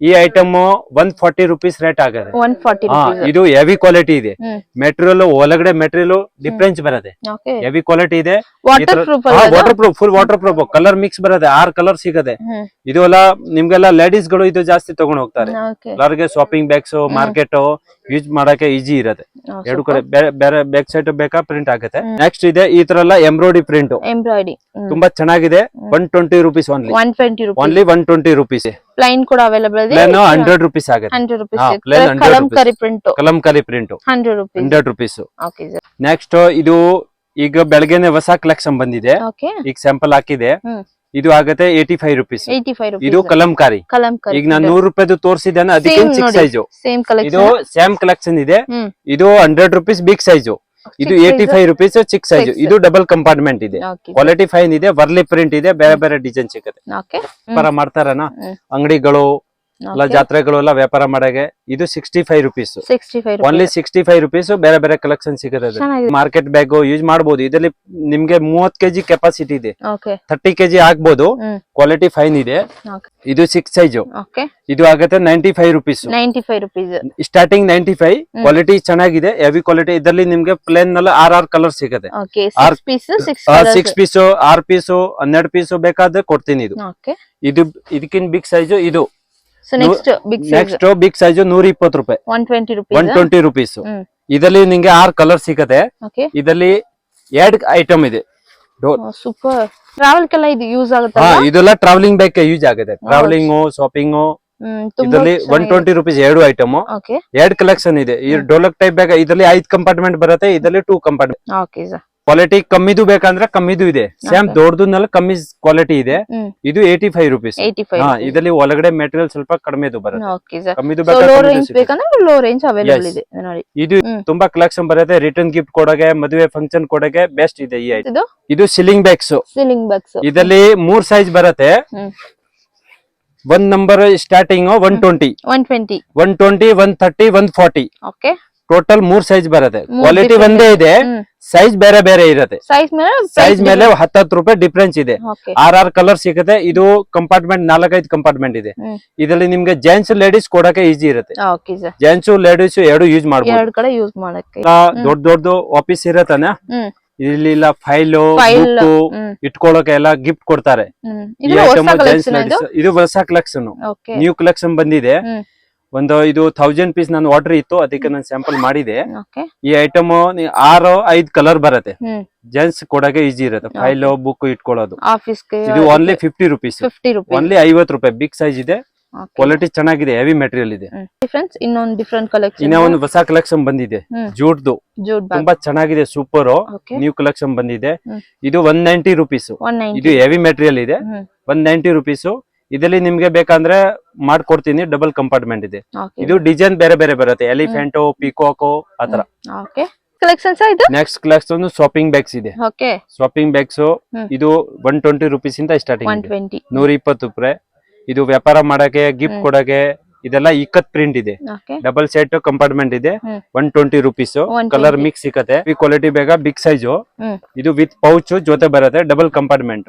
ಈ ಐಟಮ್ 140 ರೂಪೀಸ್ ರೇಟ್ ಆಗದೆ 140 rupees. ಇದು ಹೆವಿ ಕ್ವಾಲಿಟಿ ಇದೆ. ಹ್ಮ್. ಮೆಟೀರಿಯಲ್ ಒಳಗಡೆ ಮೆಟೀರಿಯಲ್ ಡಿಫ್ರೆನ್ಸ್ ಬರುತ್ತೆ. Okay. ಹೆವಿ ಕ್ವಾಲಿಟಿ ಇದೆ. Water proof water proof, full water proof. Colour mix ಬರುತ್ತೆ, 6 ಕಲರ್ ಸಿಗದೆ. ಇದು ಎಲ್ಲ ನಿಮ್ಗೆಲ್ಲ ಲೇಡೀಸ್ ಗಳು ಇದು ಜಾಸ್ತಿ ತಗೊಂಡ್ ಹೋಗ್ತಾರೆ. ಎಲ್ಲರಿಗೆ ಶಾಪಿಂಗ್ ಬ್ಯಾಗ್ಸ್, ಮಾರ್ಕೆಟ್ ಯೂಸ್ ಮಾಡಕ್ಕೆ ಈಜಿ ಇರುತ್ತೆ. ಎರಡು ಕಡೆ ಬೇರೆ ಬ್ಯಾಕ್ ಸೈಡ್ ಬೇಕಾ ಪ್ರಿಂಟ್ ಆಗುತ್ತೆ. ನೆಕ್ಸ್ಟ್ ಇದೆ ಈ ತರ ಎಲ್ಲ ಎಂಬ್ರಾಯ್ಡಿ ಪ್ರಿಂಟ್, ತುಂಬಾ ಚೆನ್ನಾಗಿದೆ. 120 rupees only. 120 rupees. Only 120 rupees. Plain ಕೂಡ ಅವೈಲೇಬಲ್ ಇದೆ. ಪ್ಲೇನ್ 100 ರೂಪೀಸ್ ಆಗುತ್ತೆ. 100 rupees. plain 100 Kalamkari print Kalamkari print 100 rupees. 100 rupees. Okay sir. Next ಇದು ಈಗ ಬೆಳಗ್ಗೆನೆ ಹೊಸ ಕಲೆಕ್ಷನ್ ಬಂದಿದೆ. ಓಕೆ. ಈಗ ಸ್ಯಾಂಪಲ್ ಹಾಕಿದೆ. ಇದು ಆಗುತ್ತೆ 85 ರೂಪೀಸ್. 85 rupees. ಇದು ಕಲಂಕಾರಿ. ಕಲಂಕಾರಿ ಈಗ ನಾನು 100 ರೂಪಾಯಿದು ತೋರಿಸಿದ್ದೇನೆ, ಅದಕ್ಕೆ ಚಿಕ್ಕ ಸೈಜು. ಸೇಮ್ ಇದು ಕಲೆಕ್ಷನ್. ಸ್ಯಾಮ್ ಕಲೆಕ್ಷನ್ ಇದೆ. ಇದು 100 ರೂಪೀಸ್ ಬಿಗ್ ಸೈಜು. ಇದು 85 ರೂಪೀಸ್ ಚಿಕ್ಕ ಸೈಜು. ಇದು ಡಬಲ್ ಕಂಪಾರ್ಟ್ಮೆಂಟ್ ಇದೆ. ಓಕೆ. ಕ್ವಾಲಿಟಿ ಫೈನ್ ಇದೆ. ವರ್ಲಿ ಪ್ರಿಂಟ್ ಇದೆ. ಬೇರೆ ಬೇರೆ ಡಿಸೈನ್ ಸಿಗುತ್ತೆ. ಓಕೆ. ವ್ಯಾಪಾರ ಮಾಡ್ತಾರನ ಅಂಗಡಿಗಳು ಎಲ್ಲ ಜಾತ್ರೆಗಳು ಎಲ್ಲ ವ್ಯಾಪಾರ ಮಾಡಾಗೆ. ಇದು 65 ರೂಪೀಸ್. 65 only rupees. 65 ರೂಪೀಸ್. ಬೇರೆ ಬೇರೆ ಕಲೆಕ್ಷನ್ ಸಿಗುತ್ತೆ. ಚೆನ್ನಾಗಿದೆ. ಮಾರ್ಕೆಟ್ ಬ್ಯಾಗ್ ಯೂಸ್ ಮಾಡಬಹುದು. ಇದರಲ್ಲಿ ನಿಮ್ಗೆ 30 kg ಕೆಪಾಸಿಟಿ ಇದೆ. ಓಕೆ. 30 kg ಆಗ್ಬಹುದು. ಕ್ವಾಲಿಟಿ ಫೈನ್ ಇದೆ. ಓಕೆ. ಇದು 6 ಸೈಜು. ಓಕೆ. ಇದು ಆಗುತ್ತೆ 95 ರೂಪೀಸ್. 95 rupees. ಸ್ಟಾರ್ಟಿಂಗ್ 95. ಕ್ವಾಲಿಟಿ ಚೆನ್ನಾಗಿದೆ, ಹೆವಿ ಕ್ವಾಲಿಟಿ. ಇದರಲ್ಲಿ ನಿಮ್ಗೆ ಪ್ಲೇನ್ ನಲ್ಲಿ 6 ಕಲರ್ ಸಿಗುತ್ತೆ. Okay. 6 6 piece 6 6 colors. Piece, 6 piece, 12 piece ಬೇಕಾದ್ರೆ ಕೊಡ್ತೀನಿ. ಇದು ಓಕೆ. ಇದು ಇದಕ್ಕಿಂತ ಬಿಗ್ ಸೈಜು. ಇದು so next big size next big size 120 ರೂಪಾಯಿ. 120 rupees. 120 ರೂಪೀಸ್. ಇದರಲ್ಲಿ ನಿಮ್ಗೆ 6 ಕಲರ್ ಸಿಗುತ್ತೆ. ಓಕೆ. ಇದರಲ್ಲಿ 2 ಐಟಮ್ ಇದೆ. ಸೂಪರ್. ಟ್ರಾವೆಲ್ ಕೆಲ್ಲ ಇದು ಯೂಸ್ ಆಗುತ್ತೆ. ಇದೆಲ್ಲ ಟ್ರಾವೆಲಿಂಗ್ ಬ್ಯಾಗ್ ಯೂಸ್ ಆಗುತ್ತೆ. Travelling, shopping. ಇದರಲ್ಲಿ 120 ರೂಪೀಸ್ 2 ಐಟಮ್. ಓಕೆ. 2 ಕಲೆಕ್ಷನ್ ಇದೆ. ಈ ಡೋಲಕ್ ಟೈಪ್ ಬ್ಯಾಗ್ ಇದರಲ್ಲಿ 5 ಕಂಪಾರ್ಟ್ಮೆಂಟ್ ಬರುತ್ತೆ. ಇದರಲ್ಲಿ 2 ಕಂಪಾರ್ಟ್ಮೆಂಟ್. Okay sir. ಕ್ವಾಲಿಟಿ ಕಮ್ಮಿದು ಬೇಕಂದ್ರೆ ಕಮ್ಮಿದು ಇದೆ. ಸೇಮ್ ದೊಡ್ಡದನ್ನೆಲ್ಲ ಕಮ್ಮಿ ಕ್ವಾಲಿಟಿ ಇದೆ. ಇದು 85 ರೂಪೀಸ್. 85. ಇದರಲ್ಲಿ ಒಳಗಡೆ ಮೆಟೀರಿಯಲ್ ಸ್ವಲ್ಪ ಕಡಿಮೆದು ಬರುತ್ತೆ. Okay sir. ಕಮ್ಮಿದು ಲೋ ರೇಂಜ್ ಬೇಕಂದ್ರೆ ಲೋ ರೇಂಜ್ ಅವೈಲೇಬಲ್ ಇದೆ ನೋಡಿ. ಇದು ತುಂಬಾ ಕಲೆಕ್ಷನ್ ಬರುತ್ತೆ. ರಿಟರ್ನ್ ಗಿಫ್ಟ್ ಕೊಡಗೆ, ಮದುವೆ ಫಂಕ್ಷನ್ ಕೊಡಗೆ ಬೆಸ್ಟ್ ಇದೆ ಈ ಐಟಮ್. ಇದು ಸಿಲಿಂಗ್ ಬ್ಯಾಗ್ಸ್. Ceiling bags. ಇದರಲ್ಲಿ 3 ಸೈಜ್ ಬರುತ್ತೆ. 1 number starting 120, 130, 130, 140. Okay. Total 3 size ಬರುತ್ತೆ. ಕ್ವಾಲಿಟಿ ಒಂದೇ ಇದೆ, ಸೈಜ್ ಬೇರೆ ಬೇರೆ ಇರುತ್ತೆ. ಸೈಜ್ ಮೇಲೆ 10 ರೂಪಾಯಿ ಡಿಫ್ರೆನ್ಸ್ ಇದೆ. 6 ಕಲರ್ ಸಿಗುತ್ತೆ. ಇದು ಕಂಪಾರ್ಟ್ಮೆಂಟ್ 4-5 ಕಂಪಾರ್ಟ್ಮೆಂಟ್ ಇದೆ. ಇದರಲ್ಲಿ ನಿಮ್ಗೆ ಜೆಂಟ್ಸ್ ಲೇಡೀಸ್ ಕೊಡಕ್ಕೆ ಈಜಿ ಇರುತ್ತೆ. ಜೆಂಟ್ಸ್ ಲೇಡೀಸ್ ಎರಡು ಯೂಸ್ ಮಾಡಬಹುದು. ದೊಡ್ಡ ಆಫೀಸ್ ಇರತ್ತಾನೆ, ಇಲ್ಲಿ ಫೈಲ್ ಇಟ್ಕೊಳ್ಳೋಕೆ ಎಲ್ಲ ಗಿಫ್ಟ್ ಕೊಡ್ತಾರೆ. ಈ ಐಟಮ್ ಜೆಂಟ್ಸ್ ಲೇಡೀಸ್. ಇದು ಹೊಸ ಕಲೆಕ್ಷನ್, ನ್ಯೂ ಕಲೆಕ್ಷನ್ ಬಂದಿದೆ. ಇದು 1000 ಪೀಸ್ ನಾನು ಆರ್ಡರ್ ಇತ್ತು, ಅದಕ್ಕೆ ನಾನು ಸ್ಯಾಂಪಲ್ ಮಾಡಿದೆ. ಈ ಐಟಮ್ 6-5 ಕಲರ್ ಬರುತ್ತೆ. ಜೆಂಟ್ಸ್ ಕೊಡಕ್ಕೆ ಈಜಿ ಇರುತ್ತೆ. ಫೈಲ್ ಬುಕ್ ಇಟ್ಕೊಳ್ಳೋದು. ಇದು ಓನ್ಲಿ 50 ರೂಪೀಸ್. ಓನ್ಲಿ 50 ರೂಪಾಯಿ. ಬಿಗ್ ಸೈಜ್ ಇದೆ. ಕ್ವಾಲಿಟಿ ಚೆನ್ನಾಗಿದೆ, ಹೆವಿ ಮೆಟೀರಿಯಲ್ ಇದೆ. ಇನ್ನೊಂದು ಹೊಸ ಕಲೆಕ್ಷನ್ ಬಂದಿದೆ, ಜೂಟ್ದು. ತುಂಬಾ ಚೆನ್ನಾಗಿದೆ, ಸೂಪರ್ ನ್ಯೂ ಕಲೆಕ್ಷನ್ ಬಂದಿದೆ. ಇದು 190 ರೂಪೀಸ್. ಇದು ಹೆವಿ ಮೆಟೀರಿಯಲ್ ಇದೆ. 190 ರೂಪೀಸ್. ಇದರಲ್ಲಿ ನಿಮ್ಗೆ ಬೇಕಂದ್ರೆ ಮಾಡ್ಕೊಡ್ತೀನಿ. ಡಬಲ್ ಕಂಪಾರ್ಟ್ಮೆಂಟ್ ಇದೆ. ಇದು ಡಿಸೈನ್ ಬೇರೆ ಬೇರೆ ಬರುತ್ತೆ. ಎಲಿಫೆಂಟ್, ಪಿಕಾಕೋ ಆತರ. ನೆಕ್ಸ್ಟ್ ಕಲೆಕ್ಷನ್ ಶಾಪಿಂಗ್ ಬ್ಯಾಗ್ಸ್ ಇದೆ. ಶಾಪಿಂಗ್ ಬ್ಯಾಗ್ಸ್ ಇದು 120 ರೂಪೀಸ್ ಇಂದ ಸ್ಟಾರ್ಟಿಂಗ್. 120 ರೂಪಾಯಿ. ಇದು ವ್ಯಾಪಾರ ಮಾಡಕ್ಕೆ, ಗಿಫ್ಟ್ ಕೊಡಕ್ಕೆ. ಇದೆಲ್ಲ ಇಕ್ಕತ್ ಪ್ರಿಂಟ್ ಇದೆ. ಡಬಲ್ ಸೆಟ್ ಕಂಪಾರ್ಟ್ಮೆಂಟ್ ಇದೆ. 120 ರೂಪೀಸ್. ಕಲರ್ ಮಿಕ್ಸ್ ಸಿಕ್ಕತ್ತೆ. ಕ್ವಾಲಿಟಿ ಬೇಗ ಬಿಗ್ ಸೈಜ್. ಇದು ವಿತ್ ಪೌಚ್ ಜೊತೆ ಬರುತ್ತೆ. Double compartment.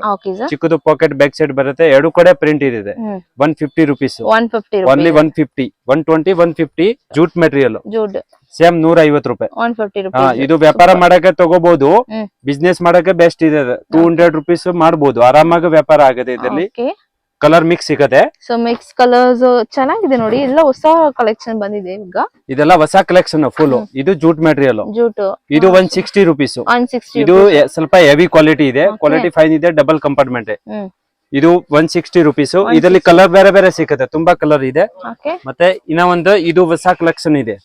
ಚಿಕ್ಕದು ಪಾಕೆಟ್ ಬ್ಯಾಕ್ ಸೈಡ್ ಬರುತ್ತೆ. ಎರಡು ಕಡೆ ಪ್ರಿಂಟ್ ಇದೆ. 150 rupees. Only 150. 120, 150. Jute material. Same 150 ರೂಪಾಯಿ. ಇದು ವ್ಯಾಪಾರ ಮಾಡಕ್ಕೆ ತಗೋಬಹುದು. ಬಿಸ್ನೆಸ್ ಮಾಡಕ್ಕೆ ಬೆಸ್ಟ್ ಇದೆ. 200 ರೂಪೀಸ್ ಮಾಡಬಹುದು. ಆರಾಮಾಗಿ ವ್ಯಾಪಾರ ಆಗುತ್ತೆ. ಇದರಲ್ಲಿ ಕಲರ್ ಮಿಕ್ಸ್ ಸಿಗತ್ತೆ. ಸೊ ಮಿಕ್ಸ್ ಕಲರ್ಸ್ ಚೆನ್ನಾಗಿದೆ ನೋಡಿ. ಎಲ್ಲ ಹೊಸ ಕಲೆಕ್ಷನ್ ಬಂದಿದೆ ಈಗ. ಇದೆಲ್ಲ ಹೊಸ ಕಲೆಕ್ಷನ್ ಫುಲ್. ಇದು ಜೂಟ್ ಮೆಟೀರಿಯಲ್. ಇದು 160 ರೂಪೀಸ್. ಇದು ಸ್ವಲ್ಪ ಹೆವಿ ಕ್ವಾಲಿಟಿ ಇದೆ. ಕ್ವಾಲಿಟಿ ಫೈನ್ ಇದೆ. Double compartment. ಇದು 160 ರೂಪೀಸ್. ಇದರಲ್ಲಿ ಕಲರ್ ಬೇರೆ ಬೇರೆ ಸಿಗುತ್ತೆ. ತುಂಬಾ ಕಲರ್ ಇದೆ. ಮತ್ತೆ ಇನ್ನೊಂದು ಇದು ಹೊಸ ಕಲೆಕ್ಷನ್ ಇದೆ.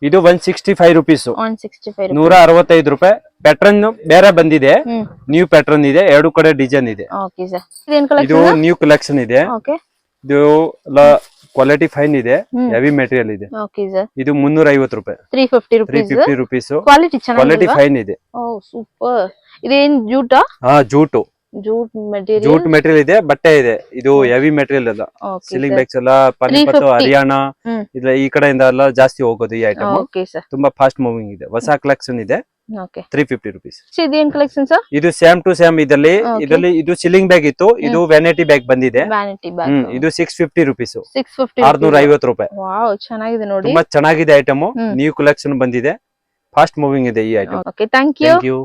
ಇದು 165 ರೂಪೀಸ್. 165 ರೂಪಾಯಿ. ಪ್ಯಾಟರ್ನ್ ಬೇರೆ ಬಂದಿದೆ. ನ್ಯೂ ಪ್ಯಾಟರ್ನ್ ಇದೆ. ಎರಡು ಕಡೆ ಡಿಸೈನ್ ಇದೆ. ಇದು ನ್ಯೂ ಕಲೆಕ್ಷನ್ ಇದೆ. ಇದು ಕ್ವಾಲಿಟಿ ಫೈನ್ ಇದೆ. ಹೆವಿ ಮೆಟೀರಿಯಲ್ ಇದೆ. ಇದು 350 ರೂಪಾಯಿ. 350 ರೂಪೀಸ್. ಕ್ವಾಲಿಟಿ ಫೈನ್ ಇದೆ. ಸೂಪರ್. ಇದೇನ್ ಜೂಟಾ? ಜೂಟು. ಜೂಟ್ ಮೆಟೀರಿಯಲ್ ಇದೆ. ಬಟ್ಟೆ ಇದೆ. ಇದು ಹೆವಿ ಮೆಟೀರಿಯಲ್ ಅಲ್ಲ. ಸೀಲಿಂಗ್ ಬ್ಯಾಗ್ಸ್ ಎಲ್ಲ ಪಾನಿಪತ್, ಹರಿಯಾಣ ಈ ಕಡೆಯಿಂದ ಎಲ್ಲ ಜಾಸ್ತಿ ಹೋಗೋದು ಈ ಐಟಮ್. ತುಂಬಾ ಫಾಸ್ಟ್ ಮೂವಿಂಗ್ ಇದೆ. ಹೊಸ ಕಲೆಕ್ಷನ್ ಇದೆ. Okay 350 rupees. ಇದೇನ್ ಕಲೆಕ್ಷನ್ ಸರ್? ಇದು ಸೇಮ್ ಟು ಸೇಮ್ ಇದರಲ್ಲಿ Okay. ಇದರಲ್ಲಿ ಇದು ಸಿಲ್ಲಿಂಗ್ ಬ್ಯಾಗ್ ಇತ್ತು, ಇದು ವ್ಯಾನಿಟಿ ಬ್ಯಾಗ್ ಬಂದಿದೆ. ವ್ಯಾನಿಟಿ ಬ್ಯಾಗ್ ಇದು 650 rupees, 650 650 ರೂಪಾಯಿ. ವಾವ್, ಚೆನ್ನಾಗಿದೆ ನೋಡಿ. ತುಂಬಾ ಚೆನ್ನಾಗಿದೆ ಐಟಮ್, ನ್ಯೂ ಕಲೆಕ್ಷನ್ ಬಂದಿದೆ, ಫಾಸ್ಟ್ ಮೂವಿಂಗ್ ಇದೆ ಈ item. Okay, thank you. Thank you.